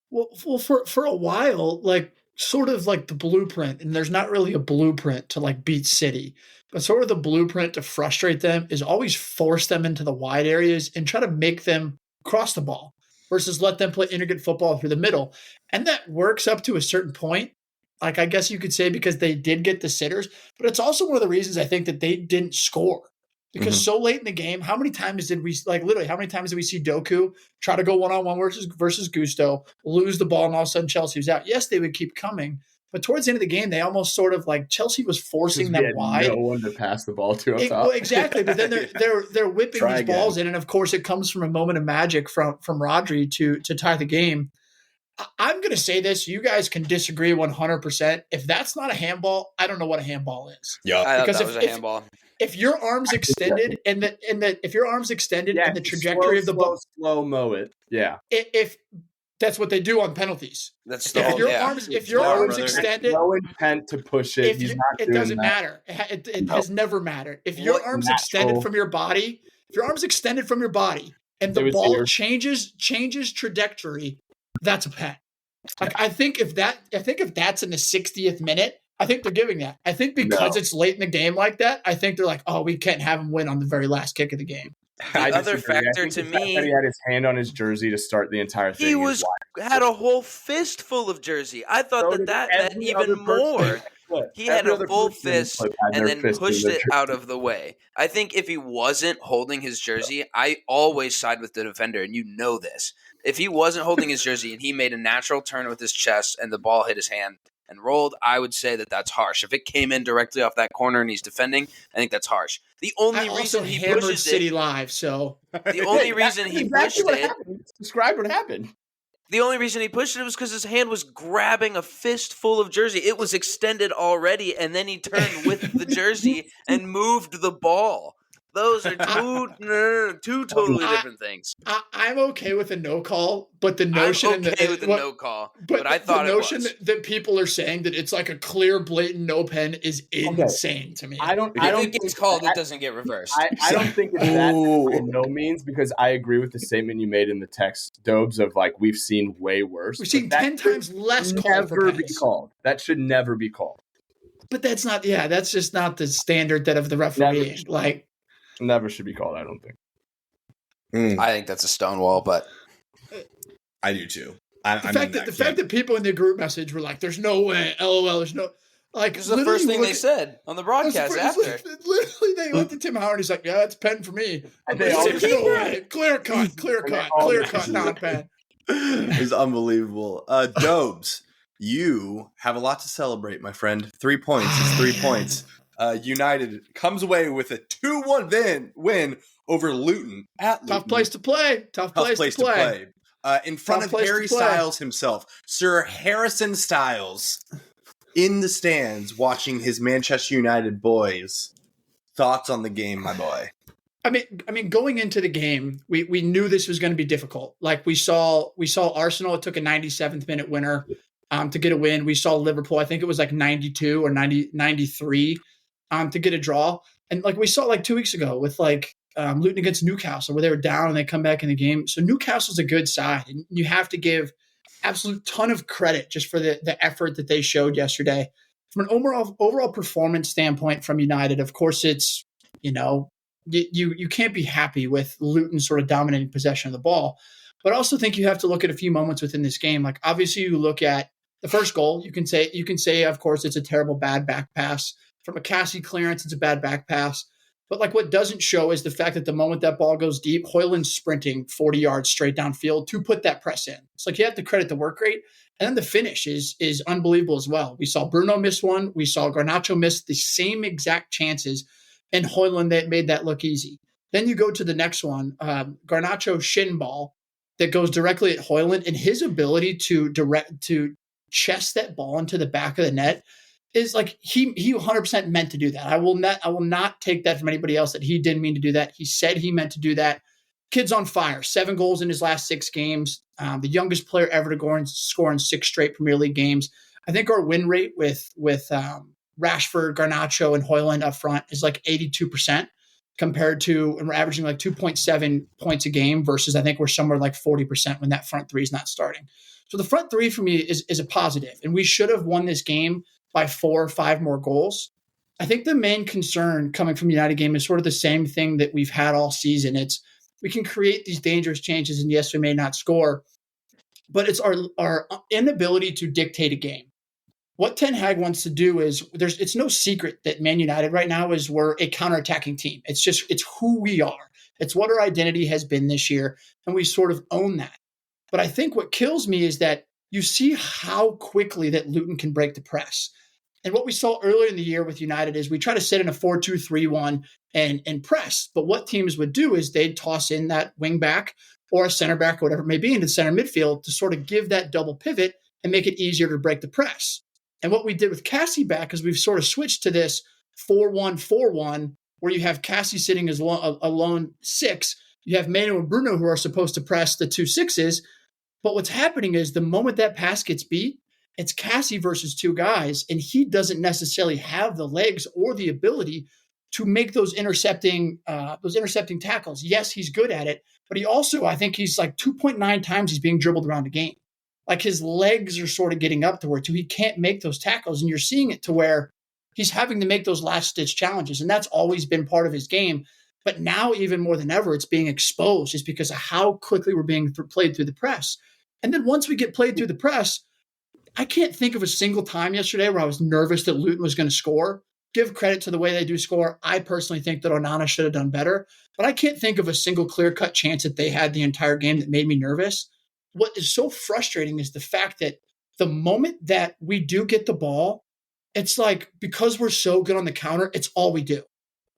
Speaker 5: Well, for a while, like sort of like the blueprint, and there's not really a blueprint to like beat City, but sort of the blueprint to frustrate them is always force them into the wide areas and try to make them cross the ball versus let them play intricate football through the middle. And that works up to a certain point. Like, I guess you could say because they did get the sitters, but it's also one of the reasons I think that they didn't score. Because so late in the game, how many times did we see Doku try to go one-on-one versus Gusto, lose the ball, and all of a sudden Chelsea was out? Yes, they would keep coming. But towards the end of the game, they almost sort of like Chelsea was forcing them wide.
Speaker 3: No one to pass the ball to up top.
Speaker 5: Well, exactly. But then they're whipping these balls in. And of course, it comes from a moment of magic from Rodri to tie the game. I'm going to say this. You guys can disagree 100%. If that's not a handball, I don't know what a handball is.
Speaker 4: Yeah, I thought that was a handball.
Speaker 5: If your arm's extended and the trajectory of the ball,
Speaker 3: slow mo it. Yeah.
Speaker 5: If that's what they do on penalties.
Speaker 4: That's the whole,
Speaker 5: if your arm's extended,
Speaker 3: no intent to push it.
Speaker 5: It doesn't matter. It has never mattered. If your arm's extended from your body, and the ball changes trajectory, that's a pen. Like, I think if that's in the 60th minute, I think they're giving that. I think because it's late in the game like that, I think they're like, oh, we can't have him win on the very last kick of the game.
Speaker 4: The other factor to me,
Speaker 3: he had his hand on his jersey to start the entire thing.
Speaker 4: He had a whole fist full of jersey. I thought that meant even more. He had a full fist and then pushed it out of the way. I think if he wasn't holding his jersey, I always side with the defender, and you know this. If he wasn't holding his jersey and he made a natural turn with his chest and the ball hit his hand and rolled, I would say that that's harsh. If it came in directly off that corner and he's defending, I think that's harsh. The only reason he pushes
Speaker 5: City live, so
Speaker 4: the only reason he pushed it.
Speaker 3: Describe what happened.
Speaker 4: The only reason he pushed it was because his hand was grabbing a fist full of jersey. It was extended already, and then he turned with the jersey and moved the ball. Those are two totally different things.
Speaker 5: I'm okay with a no call, but the notion
Speaker 4: no call. But I thought
Speaker 5: the notion that people are saying that it's like a clear, blatant no pen is insane to me.
Speaker 4: I don't think it's called. It doesn't get reversed.
Speaker 3: I don't think it's that by no means, because I agree with the statement you made in the text, Dobes, of like we've seen way worse.
Speaker 5: We've seen 10 times less
Speaker 3: called. That should never be called.
Speaker 5: But that's not. Yeah, that's just not the standard that of the refereeing.
Speaker 3: Never should be called, I don't think.
Speaker 4: I think that's a stonewall, but
Speaker 1: I do too.
Speaker 5: The fact that people in the group message were like, "There's no way, LOL, there's no." Like,
Speaker 4: this is the first thing they said on the broadcast after.
Speaker 5: Literally, they looked at Tim Howard. He's like, "Yeah, it's pen for me." There's no way. Clear cut, not pen.
Speaker 1: It's unbelievable. Dobes, you have a lot to celebrate, my friend. 3 points is 3 points. United comes away with a 2-1 win over Luton at Luton.
Speaker 5: Tough place to play.
Speaker 1: In front of Harry Styles himself, Sir Harrison Styles, in the stands watching his Manchester United boys. Thoughts on the game, my boy?
Speaker 5: I mean, going into the game, we knew this was going to be difficult. Like we saw Arsenal. It took a 97th minute winner to get a win. We saw Liverpool. I think it was like 92 or 93. To get a draw. And like we saw like 2 weeks ago with like Luton against Newcastle, where they were down and they come back in the game. So Newcastle's a good side, and you have to give absolute ton of credit just for the effort that they showed yesterday. From an overall performance standpoint from United, of course, it's, you can't be happy with Luton sort of dominating possession of the ball. But I also think you have to look at a few moments within this game. Like obviously you look at the first goal, you can say, of course, it's a terrible bad back pass. From a Cassie clearance, it's a bad back pass. But like what doesn't show is the fact that the moment that ball goes deep, Haaland's sprinting 40 yards straight downfield to put that press in. It's like you have to credit the work rate. And then the finish is unbelievable as well. We saw Bruno miss one. We saw Garnacho miss the same exact chances, and Haaland that made that look easy. Then you go to the next one, Garnacho shin ball that goes directly at Haaland, and his ability to chest that ball into the back of the net is like he 100% meant to do that. I will not take that from anybody else that he didn't mean to do that. He said he meant to do that. Kid's on fire. 7 goals in his last 6 games. The youngest player ever to score in 6 straight Premier League games. I think our win rate with Rashford, Garnacho, and Haaland up front is like 82% compared to, and we're averaging like 2.7 points a game versus I think we're somewhere like 40% when that front three is not starting. So the front three for me is a positive, and we should have won this game by 4 or 5 more goals. I think the main concern coming from the United game is sort of the same thing that we've had all season. It's we can create these dangerous chances, and yes, we may not score, but it's our inability to dictate a game. What Ten Hag wants to do is it's no secret that Man United right now is we're a counterattacking team. It's who we are. It's what our identity has been this year, and we sort of own that. But I think what kills me is that you see how quickly that Luton can break the press. And what we saw earlier in the year with United is we try to sit in a 4-2-3-1 and press. But what teams would do is they'd toss in that wing back or a center back or whatever it may be into center midfield to sort of give that double pivot and make it easier to break the press. And what we did with Cassie back is we've sort of switched to this 4-1-4-1 where you have Cassie sitting as a lone 6. You have Mano and Bruno who are supposed to press the 2 6s. But what's happening is the moment that pass gets beat, it's Cassie versus 2 guys, and he doesn't necessarily have the legs or the ability to make those intercepting tackles. Yes, he's good at it, but he also, I think he's like 2.9 times he's being dribbled around a game. Like his legs are sort of getting up to where he can't make those tackles, and you're seeing it to where he's having to make those last-ditch challenges, and that's always been part of his game. But now, even more than ever, it's being exposed just because of how quickly we're being played through the press. And then once we get played through the press, I can't think of a single time yesterday where I was nervous that Luton was going to score. Give credit to the way they do score. I personally think that Onana should have done better, but I can't think of a single clear-cut chance that they had the entire game that made me nervous. What is so frustrating is the fact that the moment that we do get the ball, it's like because we're so good on the counter, it's all we do.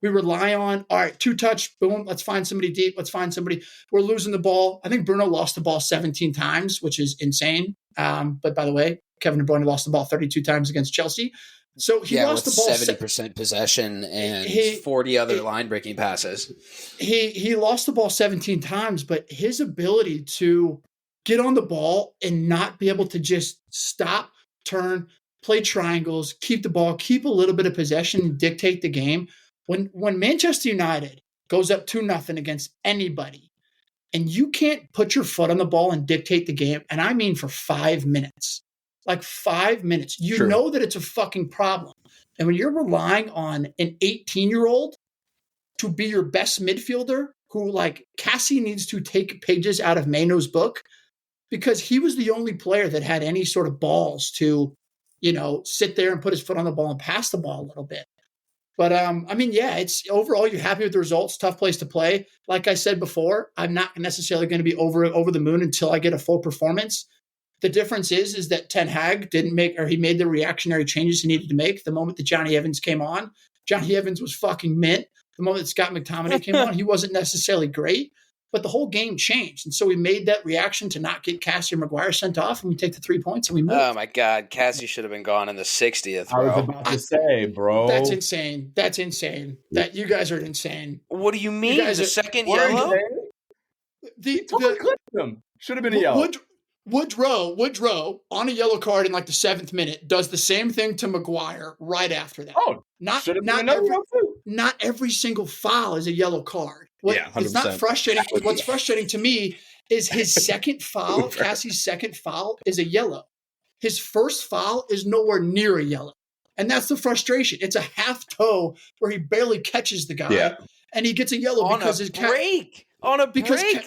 Speaker 5: We rely on, all right, 2-touch, boom, let's find somebody deep, let's find somebody. We're losing the ball. I think Bruno lost the ball 17 times, which is insane. But by the way, Kevin De Bruyne lost the ball 32 times against Chelsea. So he lost the ball
Speaker 4: 70% possession and 40 other line-breaking passes.
Speaker 5: He lost the ball 17 times, but his ability to get on the ball and not be able to just stop, turn, play triangles, keep the ball, keep a little bit of possession, and dictate the game. When Manchester United goes up 2-0 against anybody, and you can't put your foot on the ball and dictate the game, and I mean for 5 minutes, like 5 minutes, you know that it's a fucking problem. And when you're relying on an 18-year-old to be your best midfielder, who like Cassie needs to take pages out of Mano's book because he was the only player that had any sort of balls to, sit there and put his foot on the ball and pass the ball a little bit. But, it's overall, you're happy with the results. Tough place to play. Like I said before, I'm not necessarily going to be over the moon until I get a full performance. The difference is that Ten Hag he made the reactionary changes he needed to make. The moment that Johnny Evans came on, Johnny Evans was fucking mint. The moment that Scott McTominay came on, he wasn't necessarily great, but the whole game changed. And so we made that reaction to not get Cassie or Maguire sent off, and we take the 3 points and we move.
Speaker 4: Oh my God, Cassie should have been gone in the 60th. Bro.
Speaker 3: I was about to say, bro.
Speaker 5: That's insane. That you guys are insane.
Speaker 4: What do you mean? The second yellow?
Speaker 3: Should have been a yellow.
Speaker 5: Woodrow on a yellow card in like the 7th minute does the same thing to Maguire right after that.
Speaker 3: Oh, not
Speaker 5: every single foul is a yellow card. It's not
Speaker 1: 100%.
Speaker 5: Frustrating. What's frustrating to me is his second foul, Cassie's second foul, is a yellow. His first foul is nowhere near a yellow. And that's the frustration. It's a half toe where he barely catches the guy.
Speaker 1: Yeah.
Speaker 5: and he gets a yellow
Speaker 6: on
Speaker 5: because
Speaker 6: a
Speaker 5: his
Speaker 6: break.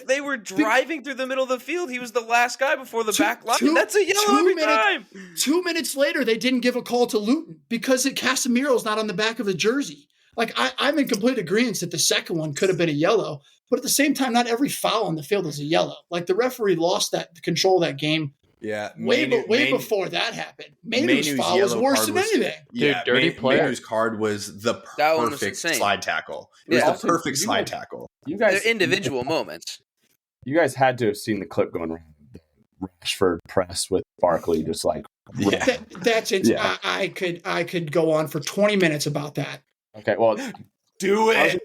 Speaker 6: They were driving through the middle of the field. He was the last guy before the back line. That's a yellow every time.
Speaker 5: 2 minutes later, they didn't give a call to Luton because Casemiro's not on the back of the jersey. Like, I'm in complete agreement that the second one could have been a yellow, but at the same time, not every foul on the field is a yellow. Like, the referee lost that control of that game.
Speaker 1: Yeah,
Speaker 5: way before that happened. Mainu's foul was worse than anything.
Speaker 2: Dude, dirty player.
Speaker 1: Mainu's card was the perfect slide tackle. It was the perfect slide tackle.
Speaker 6: You guys, they're individual moments.
Speaker 3: You guys had to have seen the clip going around. The Rashford press with Barkley, just like
Speaker 5: that's it. Yeah. I could go on for 20 minutes about that.
Speaker 3: Okay, well,
Speaker 1: do it.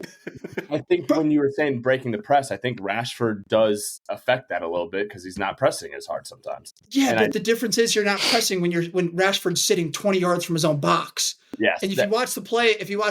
Speaker 3: I think when you were saying breaking the press, I think Rashford does affect that a little bit because he's not pressing as hard sometimes.
Speaker 5: Yeah, but the difference is you're not pressing when Rashford's sitting 20 yards from his own box.
Speaker 3: Yes.
Speaker 5: And if you watch the play, it's the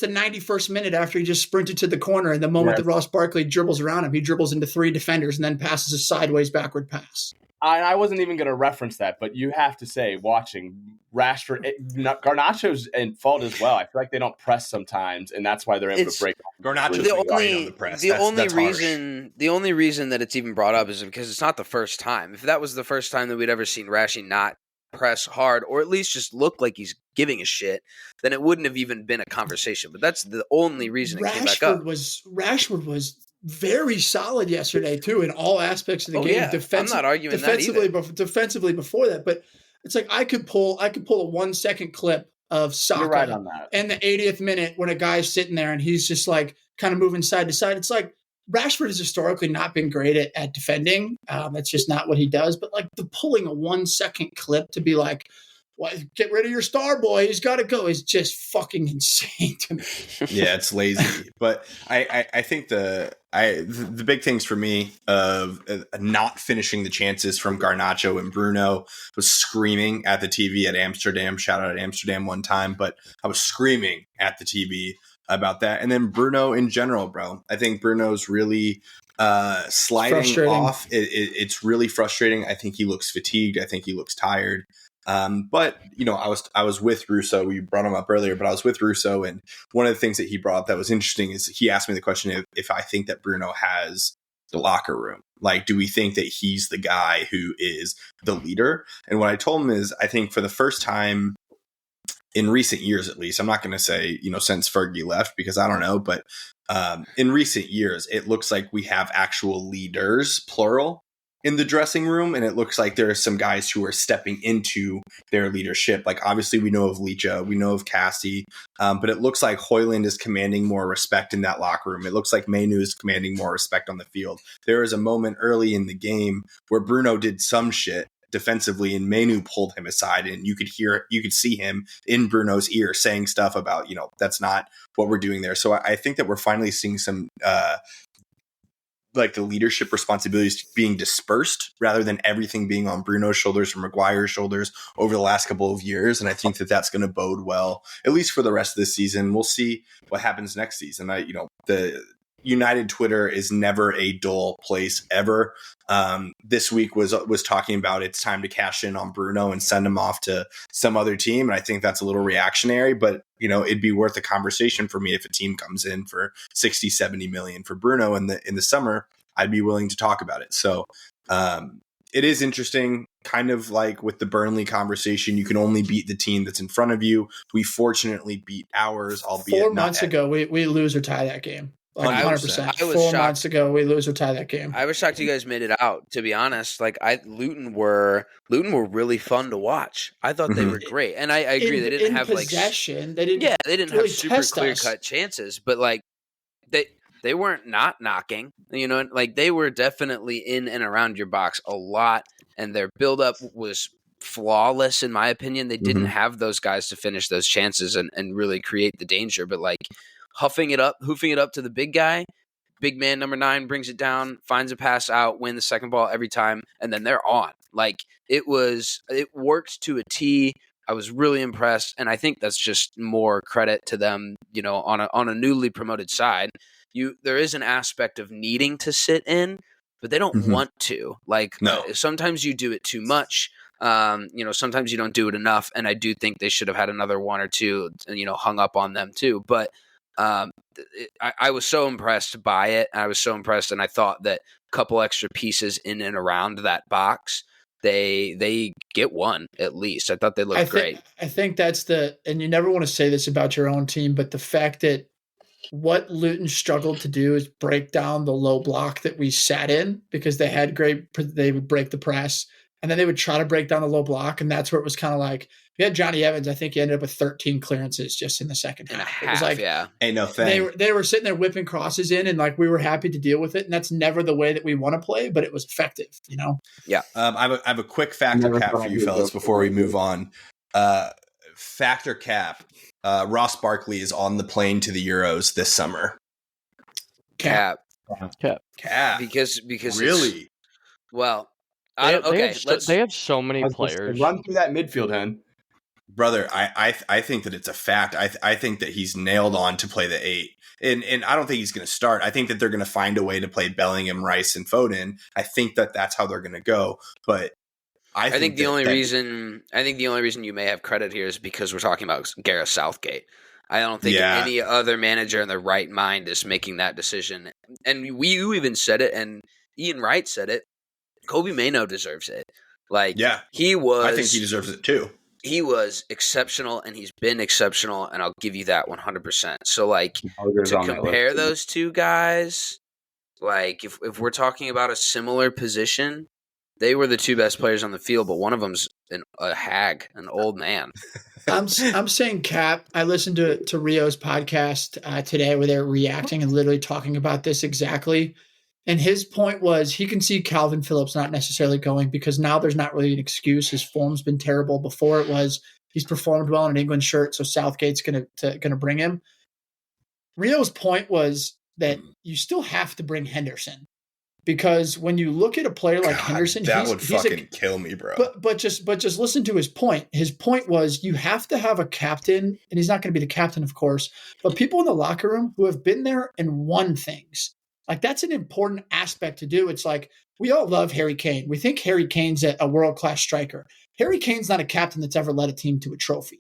Speaker 5: 91st minute after he just sprinted to the corner, and the moment that Ross Barkley dribbles around him, he dribbles into 3 defenders and then passes a sideways backward pass.
Speaker 3: I wasn't even going to reference that, but you have to say, watching Rashford, Garnacho's in fault as well. I feel like they don't press sometimes, and that's why they're able to break.
Speaker 1: Garnacho's on the press.
Speaker 6: The only reason that it's even brought up is because it's not the first time. If that was the first time that we'd ever seen Rashy not press hard, or at least just look like he's giving a shit, then it wouldn't have even been a conversation. But that's the only reason it came back up.
Speaker 5: Rashford was very solid yesterday too in all aspects of the game.
Speaker 6: Yeah. I'm not arguing
Speaker 5: defensively,
Speaker 6: that either.
Speaker 5: Defensively before that, but it's like I could pull a 1-second clip of Saka
Speaker 3: right on that.
Speaker 5: in the 80th minute when a guy's sitting there and he's just like kind of moving side to side. It's like Rashford has historically not been great at defending. That's just not what he does. But like the pulling a 1-second clip to be like, well, get rid of your star boy, he's got to go, is just fucking insane to me.
Speaker 1: Yeah, it's lazy. But I think the big things for me of not finishing the chances from Garnacho and Bruno was screaming at the TV at Amsterdam. Shout out at Amsterdam one time, but I was screaming at the TV about that. And then Bruno in general, bro. I think Bruno's really sliding off. It's really frustrating. I think he looks fatigued. I think he looks tired. But you know, I was with Russo. You brought him up earlier, but I was with Russo, and one of the things that he brought up that was interesting is he asked me the question if I think that Bruno has the locker room. Like, do we think that he's the guy who is the leader? And what I told him is, I think for the first time in recent years, at least, I'm not going to say, you know, since Fergie left, because I don't know, but in recent years, it looks like we have actual leaders, plural, in the dressing room, and it looks like there are some guys who are stepping into their leadership. Like, obviously we know of Licha, we know of Cassie, but it looks like Haaland is commanding more respect in that locker room. It looks like Mainu is commanding more respect on the field. There is a moment early in the game where Bruno did some shit defensively and Mainu pulled him aside, and you could see him in Bruno's ear saying stuff about, you know, that's not what we're doing there. So I think that we're finally seeing some like the leadership responsibilities being dispersed rather than everything being on Bruno's shoulders or Maguire's shoulders over the last couple of years. And I think that that's going to bode well, at least for the rest of the season. We'll see what happens next season. The United Twitter is never a dull place ever. This week was talking about it's time to cash in on Bruno and send him off to some other team. And I think that's a little reactionary, but you know, it'd be worth a conversation for me if a team comes in for 60, 70 million for Bruno in the summer. I'd be willing to talk about it. So it is interesting, kind of like with the Burnley conversation, you can only beat the team that's in front of you. We fortunately beat ours, albeit
Speaker 5: 4 months ago, we lose or tie that game. 100%.
Speaker 6: 4
Speaker 5: months ago, we lose or tie that game.
Speaker 6: I was shocked you guys made it out. To be honest, like Luton were really fun to watch. I thought they were great, and I agree they didn't have
Speaker 5: possession.
Speaker 6: They didn't really have super clear cut chances, but like they weren't not knocking. You know, like they were definitely in and around your box a lot, and their build up was flawless in my opinion. They didn't have those guys to finish those chances and really create the danger, but like hoofing it up to the big guy. Big man number 9 brings it down, finds a pass out, win the second ball every time, and then they're on. Like it worked to a T. I was really impressed, and I think that's just more credit to them. You know, on a newly promoted side, there is an aspect of needing to sit in, but they don't want to. Like sometimes you do it too much. Sometimes you don't do it enough, and I do think they should have had another one or two, hung up on them too. But I was so impressed by it. I was so impressed, and I thought that a couple extra pieces in and around that box, they get one at least. I thought they looked great.
Speaker 5: I think that's and you never want to say this about your own team, but the fact that what Luton struggled to do is break down the low block that we sat in, because they would break the press and then they would try to break down the low block. And that's where it was kind of like, we had Johnny Evans. I think he ended up with 13 clearances just in the second half. It was like,
Speaker 1: ain't no thing.
Speaker 5: They were sitting there whipping crosses in, and like, we were happy to deal with it. And that's never the way that we want to play, but it was effective,
Speaker 6: Yeah.
Speaker 1: I have a quick factor cap for you fellas before we move on. Factor cap. Ross Barkley is on the plane to the Euros this summer.
Speaker 6: Cap. Because
Speaker 1: really?
Speaker 2: They have so many players.
Speaker 3: Run through that midfield, Hen.
Speaker 1: Brother, I think that it's a fact. I think that he's nailed on to play the 8. And I don't think he's going to start. I think that they're going to find a way to play Bellingham, Rice, and Foden. I think that that's how they're going to go. But I think the only reason
Speaker 6: you may have credit here is because we're talking about Gareth Southgate. I don't think any other manager in their right mind is making that decision. And you even said it, and Ian Wright said it. Kobe Mainoo deserves it. He was.
Speaker 1: I think he deserves it too.
Speaker 6: He was exceptional, and he's been exceptional, and I'll give you that 100%. So, to compare those two guys, if we're talking about a similar position, they were the two best players on the field, but one of them's a hag, an old man.
Speaker 5: I'm saying cap. I listened to Rio's podcast today where they're reacting and literally talking about this exactly. And his point was he can see Calvin Phillips not necessarily going, because now there's not really an excuse. His form's been terrible. Before it was he's performed well in an England shirt, so Southgate's gonna bring him. Rio's point was that you still have to bring Henderson, because when you look at a player like Henderson,
Speaker 1: that would fucking kill me, bro.
Speaker 5: But just listen to his point. His point was you have to have a captain, and he's not going to be the captain, of course, but people in the locker room who have been there and won things. That's an important aspect to do. It's like, we all love Harry Kane. We think Harry Kane's a world-class striker. Harry Kane's not a captain that's ever led a team to a trophy.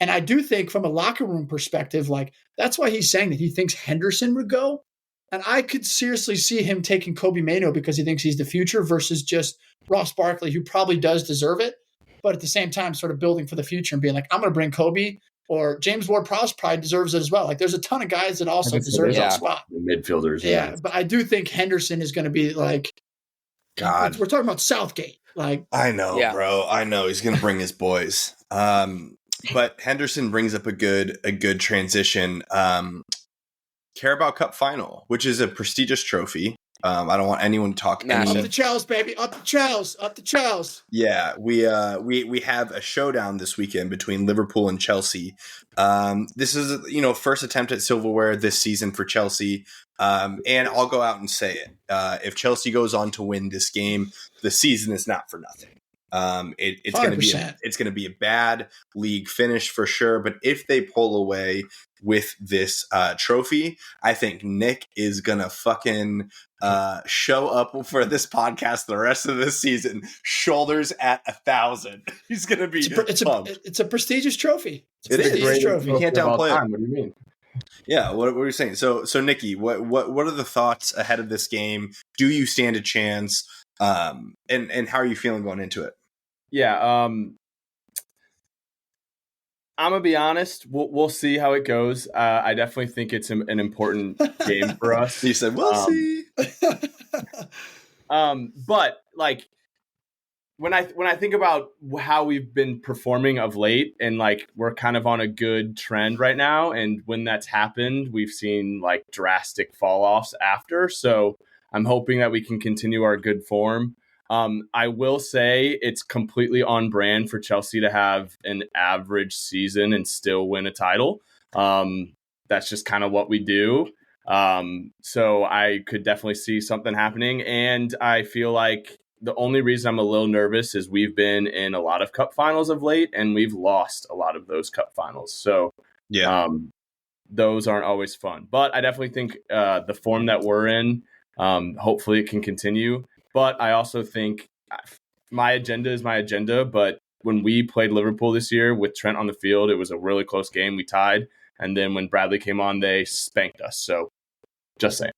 Speaker 5: And I do think from a locker room perspective, that's why he's saying that he thinks Henderson would go. And I could seriously see him taking Kobe Mainoo because he thinks he's the future, versus just Ross Barkley, who probably does deserve it, but at the same time sort of building for the future and being like, I'm going to bring Kobe. Or James Ward-Prowse probably deserves it as well. There's a ton of guys that also deserve that spot.
Speaker 3: Midfielders.
Speaker 5: Yeah, but I do think Henderson is going to be
Speaker 1: God.
Speaker 5: We're talking about Southgate.
Speaker 1: I know, bro. I know he's going to bring his boys. But Henderson brings up a good transition. Carabao Cup final, which is a prestigious trophy. I don't want anyone to talk.
Speaker 5: Up the Chels, baby! Up the Chels!
Speaker 1: Yeah, we have a showdown this weekend between Liverpool and Chelsea. This is first attempt at silverware this season for Chelsea, and I'll go out and say it. If Chelsea goes on to win this game, the season is not for nothing. It's going to be a bad league finish for sure. But if they pull away with this trophy, I think Nick is gonna fucking show up for this podcast the rest of this season, shoulders at 1,000. He's gonna be
Speaker 5: it's a prestigious trophy.
Speaker 1: It's a prestigious trophy. You can't downplay it.
Speaker 3: What do you mean?
Speaker 1: Yeah, what are you saying? So Nikki, what are the thoughts ahead of this game? Do you stand a chance? And how are you feeling going into it?
Speaker 3: Yeah, I'm gonna be honest. We'll see how it goes. I definitely think it's an important game for us.
Speaker 1: You said we'll see.
Speaker 3: But when I think about how we've been performing of late, and we're kind of on a good trend right now, and when that's happened, we've seen drastic fall offs after. So I'm hoping that we can continue our good form. I will say it's completely on brand for Chelsea to have an average season and still win a title. That's just kind of what we do. So I could definitely see something happening. And I feel like the only reason I'm a little nervous is we've been in a lot of cup finals of late, and we've lost a lot of those cup finals. So those aren't always fun. But I definitely think the form that we're in, hopefully it can continue. But I also think my agenda is my agenda, but when we played Liverpool this year with Trent on the field, it was a really close game. We tied. And then when Bradley came on, they spanked us. So just saying.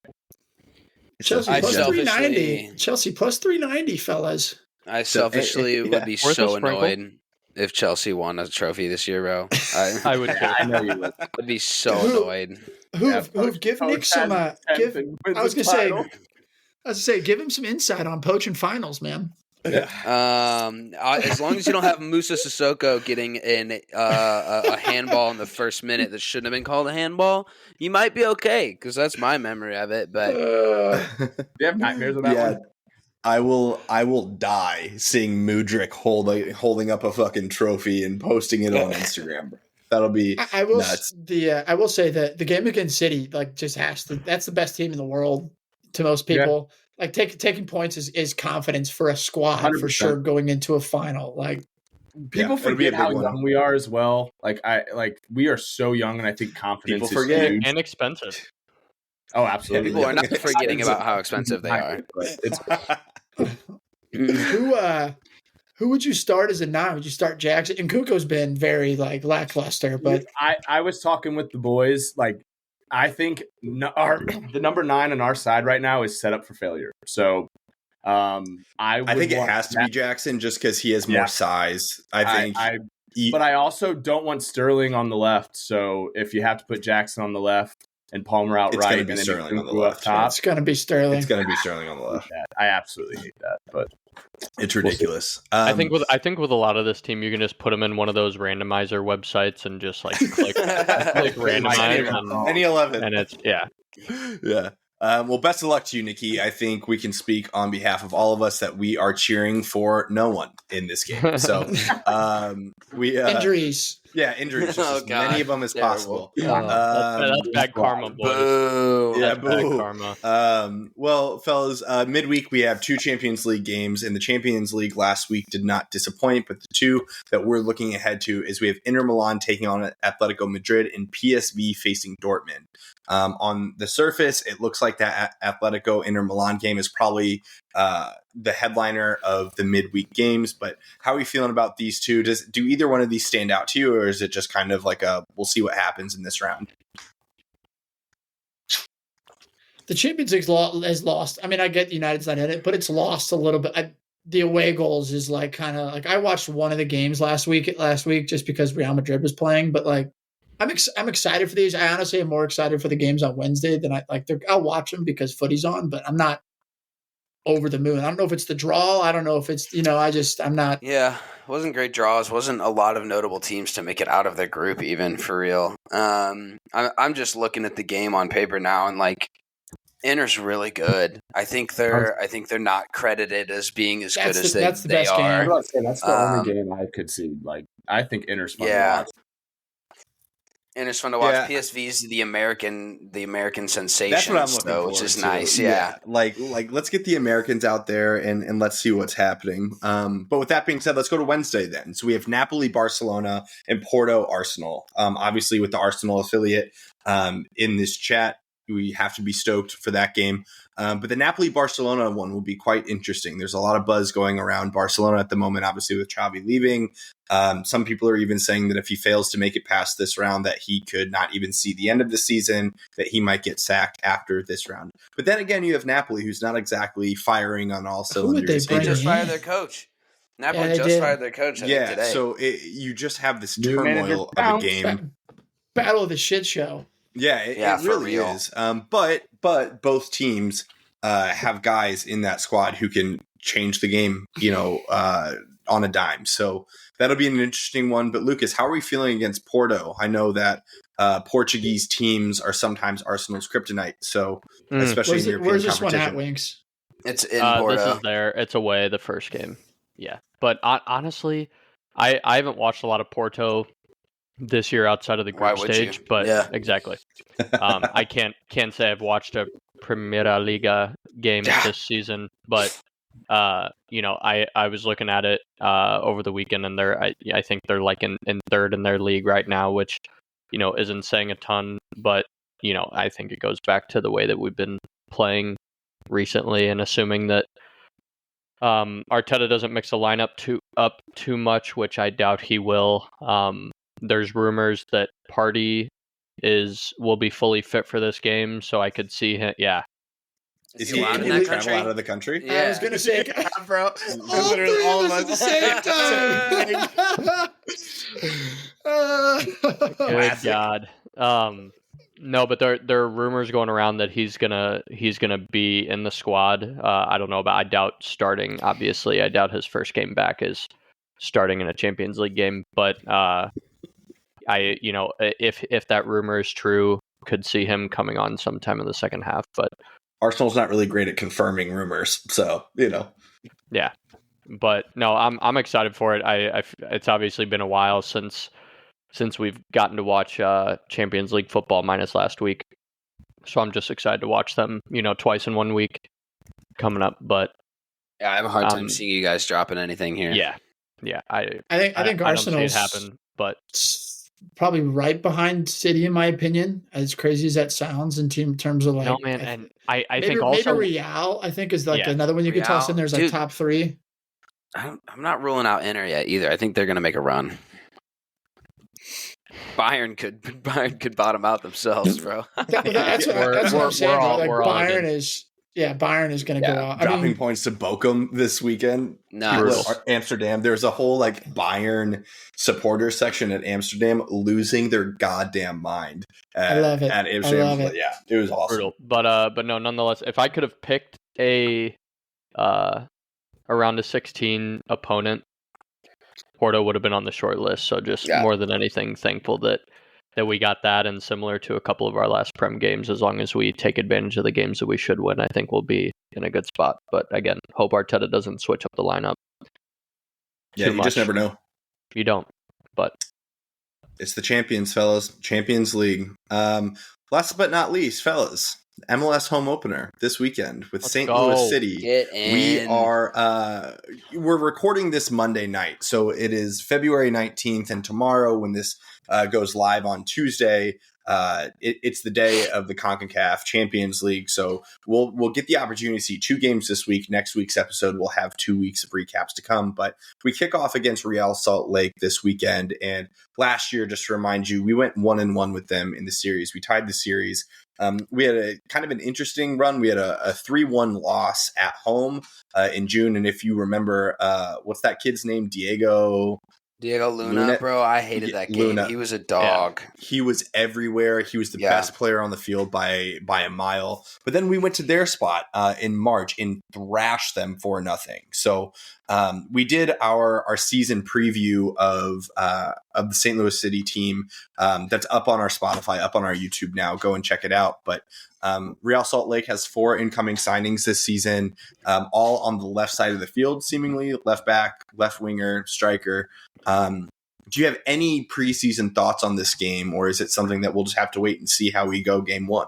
Speaker 5: Chelsea plus 390. Chelsea plus 390, fellas.
Speaker 6: I selfishly would be so annoyed if Chelsea won a trophy this year, bro.
Speaker 2: I would.
Speaker 3: I know you would.
Speaker 6: I'd be so annoyed.
Speaker 5: Who've give Nick some? I was gonna say, give him some insight on poaching finals, man.
Speaker 6: Yeah. As long as you don't have Musa Sissoko getting a handball in the first minute that shouldn't have been called a handball, you might be okay, because that's my memory of it. But
Speaker 3: do you have nightmares about that one?
Speaker 1: I will die seeing Mudryk holding up a fucking trophy and posting it on Instagram. That'll be nuts.
Speaker 5: I will say that the game against City, like, just has to. That's the best team in the world to most people. Yeah. Like taking points is confidence for a squad 100%. For sure going into a final. Like,
Speaker 3: people forget how young we are as well. Like we are so young, and I think confidence is huge.
Speaker 2: And expensive.
Speaker 3: Oh, absolutely.
Speaker 6: People are not forgetting about how expensive they are.
Speaker 5: Who would you start as a 9? Would you start Jackson? And Kuko's been very lackluster, but
Speaker 3: I was talking with the boys. Like, I think the number 9 on our side right now is set up for failure. So I think
Speaker 1: it has to be Jackson just because he has more size. I think.
Speaker 3: But I also don't want Sterling on the left. So if you have to put Jackson on the left and Palmer out right, and then
Speaker 1: Sterling on the left. Top,
Speaker 5: it's going to be Sterling.
Speaker 1: It's going to be Sterling on the left.
Speaker 3: I absolutely hate that, but
Speaker 1: it's ridiculous.
Speaker 2: I think with a lot of this team, you can just put them in one of those randomizer websites and just click randomize
Speaker 1: any 11,
Speaker 2: and it's
Speaker 1: yeah. Well, best of luck to you, Nikki. I think we can speak on behalf of all of us that we are cheering for no one in this game. So
Speaker 5: injuries.
Speaker 1: Yeah, injuries. Just as many of them as possible.
Speaker 2: That's bad karma, boys.
Speaker 6: Boo.
Speaker 1: Yeah,
Speaker 2: bad karma.
Speaker 1: Well, fellas, midweek we have 2 Champions League games, and the Champions League last week did not disappoint. But the 2 that we're looking ahead to is we have Inter Milan taking on Atletico Madrid and PSV facing Dortmund. On the surface, it looks like that Atletico Inter Milan game is probably the headliner of the midweek games. But how are you feeling about these 2? Do either one of these stand out to you, or is it just kind of like we'll see what happens in this round?
Speaker 5: The Champions League has lost. I mean, I get United's not in it, but it's lost a little bit. The away goals is kind of I watched one of the games last week just because Real Madrid was playing, but I'm excited for these. I honestly am more excited for the games on Wednesday than I'll watch them because footy's on, but I'm not over the moon. I don't know if it's the draw. I don't know if it's, I'm not.
Speaker 6: Yeah, wasn't great draws. Wasn't a lot of notable teams to make it out of their group, even, for real. I'm just looking at the game on paper now, and Inter's really good. I think they're not credited as being as good as they are.
Speaker 3: That's the only game I could see. I think Inter's fun to watch.
Speaker 6: And it's fun to watch. Yeah. PSV's the American sensation.
Speaker 1: That's what I'm looking for,
Speaker 6: which is nice. Yeah.
Speaker 1: Like let's get the Americans out there and let's see what's happening. But with that being said, let's go to Wednesday then. So we have Napoli, Barcelona, and Porto, Arsenal. Obviously with the Arsenal affiliate in this chat, we have to be stoked for that game. But the Napoli-Barcelona one will be quite interesting. There's a lot of buzz going around Barcelona at the moment, obviously with Xavi leaving. Some people are even saying that if he fails to make it past this round, that he could not even see the end of the season, that he might get sacked after this round. But then again, you have Napoli, who's not exactly firing on all cylinders.
Speaker 6: They just fired their coach. Napoli fired their coach, I think, today.
Speaker 1: So you just have this turmoil of a game.
Speaker 5: Battle of the shit show.
Speaker 1: Yeah, it really is. But both teams have guys in that squad who can change the game, on a dime. So that'll be an interesting one. But Lucas, how are we feeling against Porto? I know that Portuguese teams are sometimes Arsenal's kryptonite. So especially in European
Speaker 5: where's this
Speaker 1: competition.
Speaker 5: one at, Winks?
Speaker 6: It's in Porto.
Speaker 2: This is there. It's away the first game. Yeah, but honestly, I haven't watched a lot of Porto this year outside of the group stage, but exactly. I can't say I've watched a Primera Liga game this season, but I was looking at it over the weekend, and I think they're in third in their league right now, which isn't saying a ton, but I think it goes back to the way that we've been playing recently, and assuming that Arteta doesn't mix the lineup up too much, which I doubt he will. There's rumors that Partey will be fully fit for this game, so I could see him. Yeah.
Speaker 1: Is he able to travel out of the country?
Speaker 5: Yeah. I was going to say,
Speaker 3: bro.
Speaker 5: All of us at the same time.
Speaker 2: Good God. No, but there are rumors going around that he's gonna be in the squad. I don't know about. I doubt starting. Obviously, I doubt his first game back is starting in a Champions League game. But if that rumor is true, could see him coming on sometime in the second half. But
Speaker 1: Arsenal's not really great at confirming rumors, so
Speaker 2: Yeah, but no, I'm excited for it. It's obviously been a while since we've gotten to watch Champions League football, minus last week. So I'm just excited to watch them, twice in 1 week coming up. But
Speaker 6: yeah, I have a hard time seeing you guys dropping anything here.
Speaker 2: Yeah.
Speaker 5: I think Arsenal's
Speaker 2: don't see it happen, but
Speaker 5: probably right behind City, in my opinion. As crazy as that sounds, in terms of
Speaker 2: no, man, and I think also
Speaker 5: maybe Real. I think is like another one you could toss in. There's like top three.
Speaker 6: I'm not ruling out Inter yet either. I think they're going to make a run. Bayern could bottom out themselves, bro.
Speaker 5: That's what I'm saying. Bayern is going to go out.
Speaker 1: Dropping points to Bochum this weekend. Amsterdam. There's a whole Bayern supporter section at Amsterdam losing their goddamn mind.
Speaker 5: I love it.
Speaker 1: At Amsterdam. I love it. Yeah, it was awesome.
Speaker 2: Brutal. But no, nonetheless, if I could have picked a round of 16 opponent, Porto would have been on the short list. So just more than anything, thankful that we got that, and similar to a couple of our last Prem games, as long as we take advantage of the games that we should win, I think we'll be in a good spot. But again, hope Arteta doesn't switch up the lineup.
Speaker 1: Yeah, you just never know.
Speaker 2: You don't, but
Speaker 1: it's the champions, fellas. Champions League. Last but not least, fellas, MLS Home Opener this weekend with St. Louis City. We're recording this Monday night, so it is February 19th, and tomorrow when this goes live on Tuesday, it's the day of the CONCACAF Champions League. So we'll get the opportunity to see 2 games this week. Next week's episode, we'll have 2 weeks of recaps to come, but we kick off against Real Salt Lake this weekend. And last year, just to remind you, we went 1-1 with them in the series. We tied the series. We had a kind of an interesting run. We had a 3-1 loss at home in June. And if you remember, what's that kid's name? Diego
Speaker 6: Luna, bro. I hated that game.
Speaker 1: Luna.
Speaker 6: He was a dog.
Speaker 1: Yeah. He was everywhere. He was the best player on the field by a mile. But then we went to their spot in March and thrashed them 4-0. So we did our season preview of the St. Louis City team. That's up on our Spotify, up on our YouTube now. Go and check it out. But Real Salt Lake has 4 incoming signings this season, all on the left side of the field, seemingly left back, left winger, striker. Do you have any preseason thoughts on this game, or is it something that we'll just have to wait and see how we go game 1?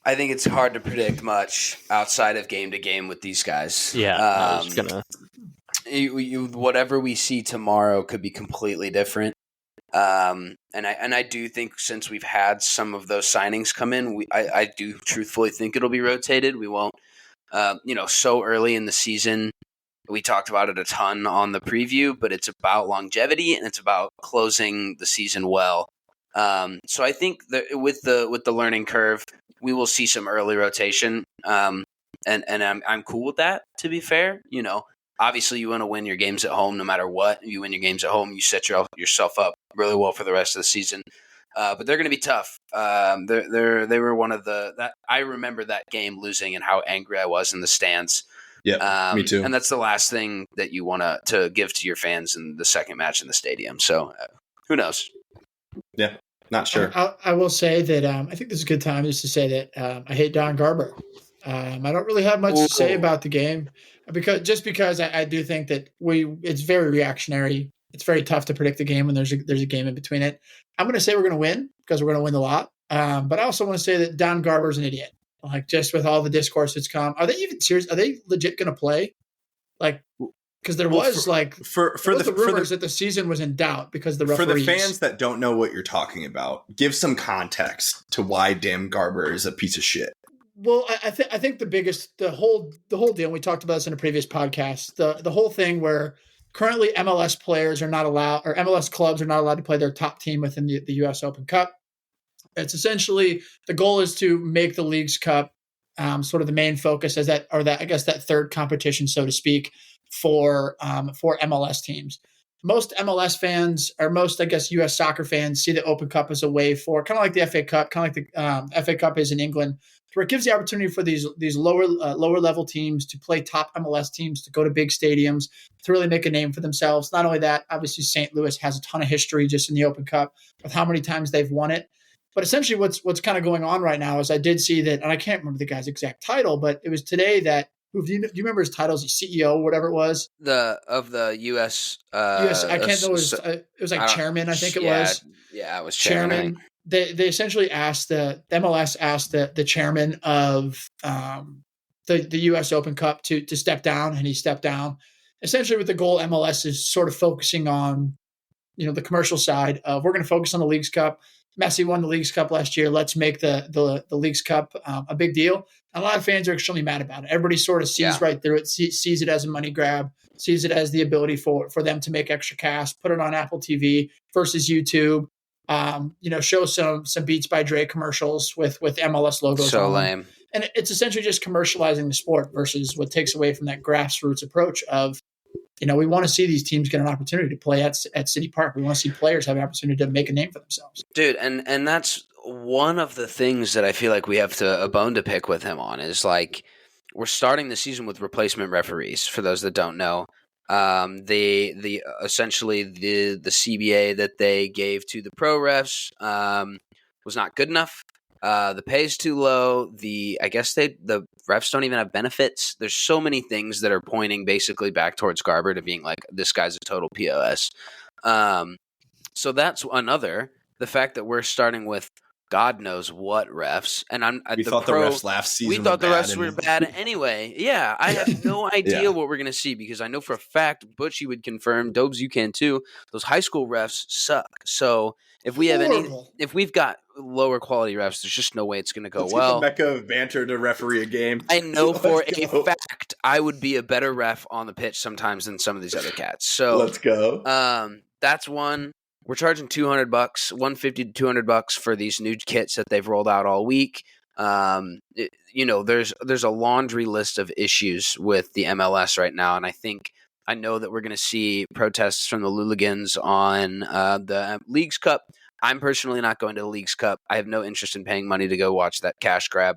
Speaker 6: I think it's hard to predict much outside of game to game with these guys.
Speaker 2: Yeah, I was gonna.
Speaker 6: Whatever we see tomorrow could be completely different. And I do think since we've had some of those signings come in, I do truthfully think it'll be rotated. We won't, so early in the season. We talked about it a ton on the preview, but it's about longevity and it's about closing the season well. So I think that with the learning curve, we will see some early rotation, and I'm cool with that. To be fair, obviously you want to win your games at home no matter what. You win your games at home, you set yourself up really well for the rest of the season. But they're going to be tough. They were one of that I remember that game losing and how angry I was in the stands.
Speaker 1: Yeah, me too.
Speaker 6: And that's the last thing that you want to give to your fans in the second match in the stadium. So who knows?
Speaker 1: Yeah, not sure.
Speaker 5: I will say that I think this is a good time just to say that I hate Don Garber. I don't really have much to say about the game because I do think that it's very reactionary. It's very tough to predict the game when there's a game in between it. I'm going to say we're going to win because we're going to win a lot. But I also want to say that Don Garber's an idiot. Like, just with all the discourse that's come, are they even serious? Are they legit going to play? Like, because there was the rumors that the season was in doubt because the referees.
Speaker 1: For the fans that don't know what you're talking about, give some context to why Dan Garber is a piece of shit.
Speaker 5: Well, I think the whole deal, and we talked about this in a previous podcast, the whole thing where currently MLS players are not allowed, or MLS clubs are not allowed to play their top team within the US Open Cup. It's essentially, the goal is to make the Leagues Cup sort of the main focus as that third competition, so to speak, for MLS teams. Most MLS fans, or most, I guess, US soccer fans, see the Open Cup as a way for, kind of like the FA Cup, kind of like the FA Cup is in England, where it gives the opportunity for these lower level teams to play top MLS teams, to go to big stadiums, to really make a name for themselves. Not only that, obviously St. Louis has a ton of history just in the Open Cup with how many times they've won it. But essentially what's kind of going on right now is, I did see that, and I can't remember the guy's exact title, but it was today that, do you remember his title? Is he CEO, whatever it was?
Speaker 6: The US.
Speaker 5: I can't know. It was like chairman, I think it was.
Speaker 6: Yeah, it was chairman.
Speaker 5: They essentially asked the MLS asked the chairman of the US Open Cup to step down, and he stepped down. Essentially, with the goal, MLS is sort of focusing on, the commercial side of, we're going to focus on the Leagues Cup. Messi won the Leagues Cup last year. Let's make the Leagues Cup a big deal. And a lot of fans are extremely mad about it. Everybody sort of sees right through it, sees it as a money grab, sees it as the ability for them to make extra cash, put it on Apple TV versus YouTube. Show some Beats by Dre commercials with MLS logos.
Speaker 6: So
Speaker 5: on
Speaker 6: lame.
Speaker 5: And it's essentially just commercializing the sport versus what takes away from that grassroots approach of, we want to see these teams get an opportunity to play at City Park. We want to see players have an opportunity to make a name for themselves.
Speaker 6: Dude, and that's one of the things that I feel like we have a bone to pick with him on, is like, we're starting the season with replacement referees. For those that don't know, the essentially the CBA that they gave to the pro refs was not good enough. The pay is too low. I guess the refs don't even have benefits. There's so many things that are pointing basically back towards Garber to being like, this guy's a total POS. So that's another. The fact that we're starting with God knows what refs, and
Speaker 1: we thought the refs last season.
Speaker 6: We thought the refs were bad anyway. Yeah, I have no idea what we're gonna see, because I know for a fact, Butchie would confirm, Dobes, you can too. Those high school refs suck. So if we've got lower quality refs, there's just no way it's gonna go well.
Speaker 1: It's a mecca of banter to referee a game.
Speaker 6: I know for a fact I would be a better ref on the pitch sometimes than some of these other cats. So
Speaker 1: let's go.
Speaker 6: That's one. We're charging $200, $150 to $200 for these new kits that they've rolled out all week. There's a laundry list of issues with the MLS right now, and I know that we're going to see protests from the Luligans on the Leagues Cup. I'm personally not going to the Leagues Cup. I have no interest in paying money to go watch that cash grab,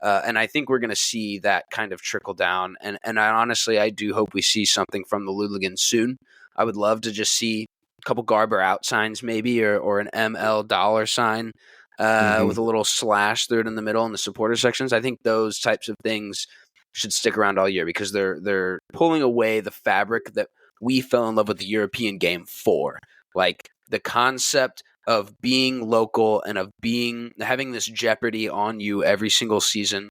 Speaker 6: and I think we're going to see that kind of trickle down. And I do hope we see something from the Luligans soon. I would love to just see couple Garber out signs maybe, or an ML dollar sign with a little slash through it in the middle in the supporter sections. I think those types of things should stick around all year, because they're pulling away the fabric that we fell in love with the European game for. Like, the concept of being local and of having this jeopardy on you every single season.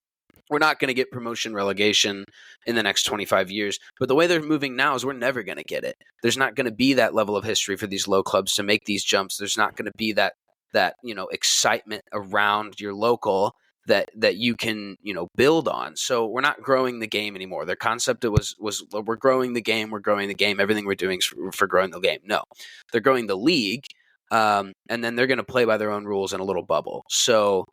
Speaker 6: We're not going to get promotion relegation in the next 25 years. But the way they're moving now is we're never going to get it. There's not going to be that level of history for these low clubs to make these jumps. There's not going to be that excitement around your local that you can, build on. So we're not growing the game anymore. Their concept was we're growing the game. Everything we're doing is for growing the game. No, they're growing the league. And then they're going to play by their own rules in a little bubble. So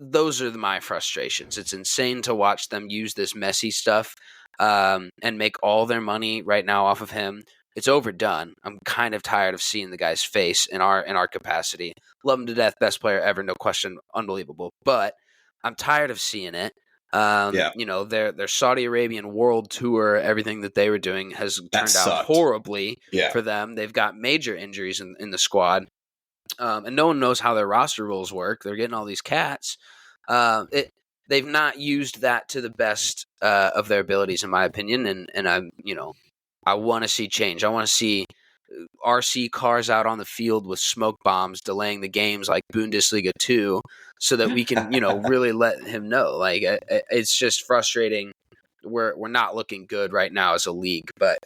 Speaker 6: those are my frustrations. It's insane to watch them use this Messi stuff and make all their money right now off of him. It's overdone. I'm kind of tired of seeing the guy's face in our capacity. Love him to death, best player ever, no question, unbelievable. But I'm tired of seeing it. Their Saudi Arabian world tour, everything that they were doing has turned out horribly for them. They've got major injuries in the squad. And no one knows how their roster rules work. They're getting all these cats. They've not used that to the best of their abilities, in my opinion. And I want to see change. I want to see RC cars out on the field with smoke bombs delaying the games like Bundesliga 2, so that we can really let him know. Like, it's just frustrating. We're not looking good right now as a league. But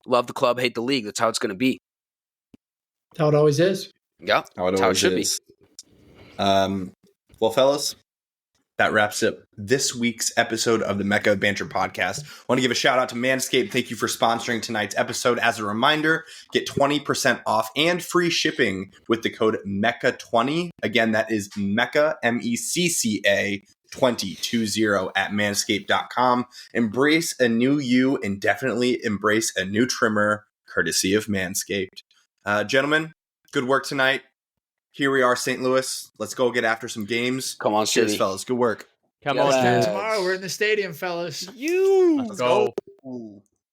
Speaker 6: love the club, hate the league. That's how it's going to be.
Speaker 5: That's how it always is.
Speaker 6: Yeah,
Speaker 1: how it should be. Well, fellas, that wraps up this week's episode of the Mecca Banter Podcast. I want to give a shout out to Manscaped. Thank you for sponsoring tonight's episode. As a reminder, get 20% off and free shipping with the code MECCA20. Again, that is MECCA, MECCA 2020 at manscaped.com. Embrace a new you and definitely embrace a new trimmer courtesy of Manscaped. Gentlemen, good work tonight. Here we are, St. Louis. Let's go get after some games.
Speaker 6: Come on,
Speaker 1: Cheers,
Speaker 6: City.
Speaker 1: fellas. Good work.
Speaker 2: Come on,
Speaker 5: Tomorrow we're in the stadium, fellas.
Speaker 2: Let's go.
Speaker 1: Ooh.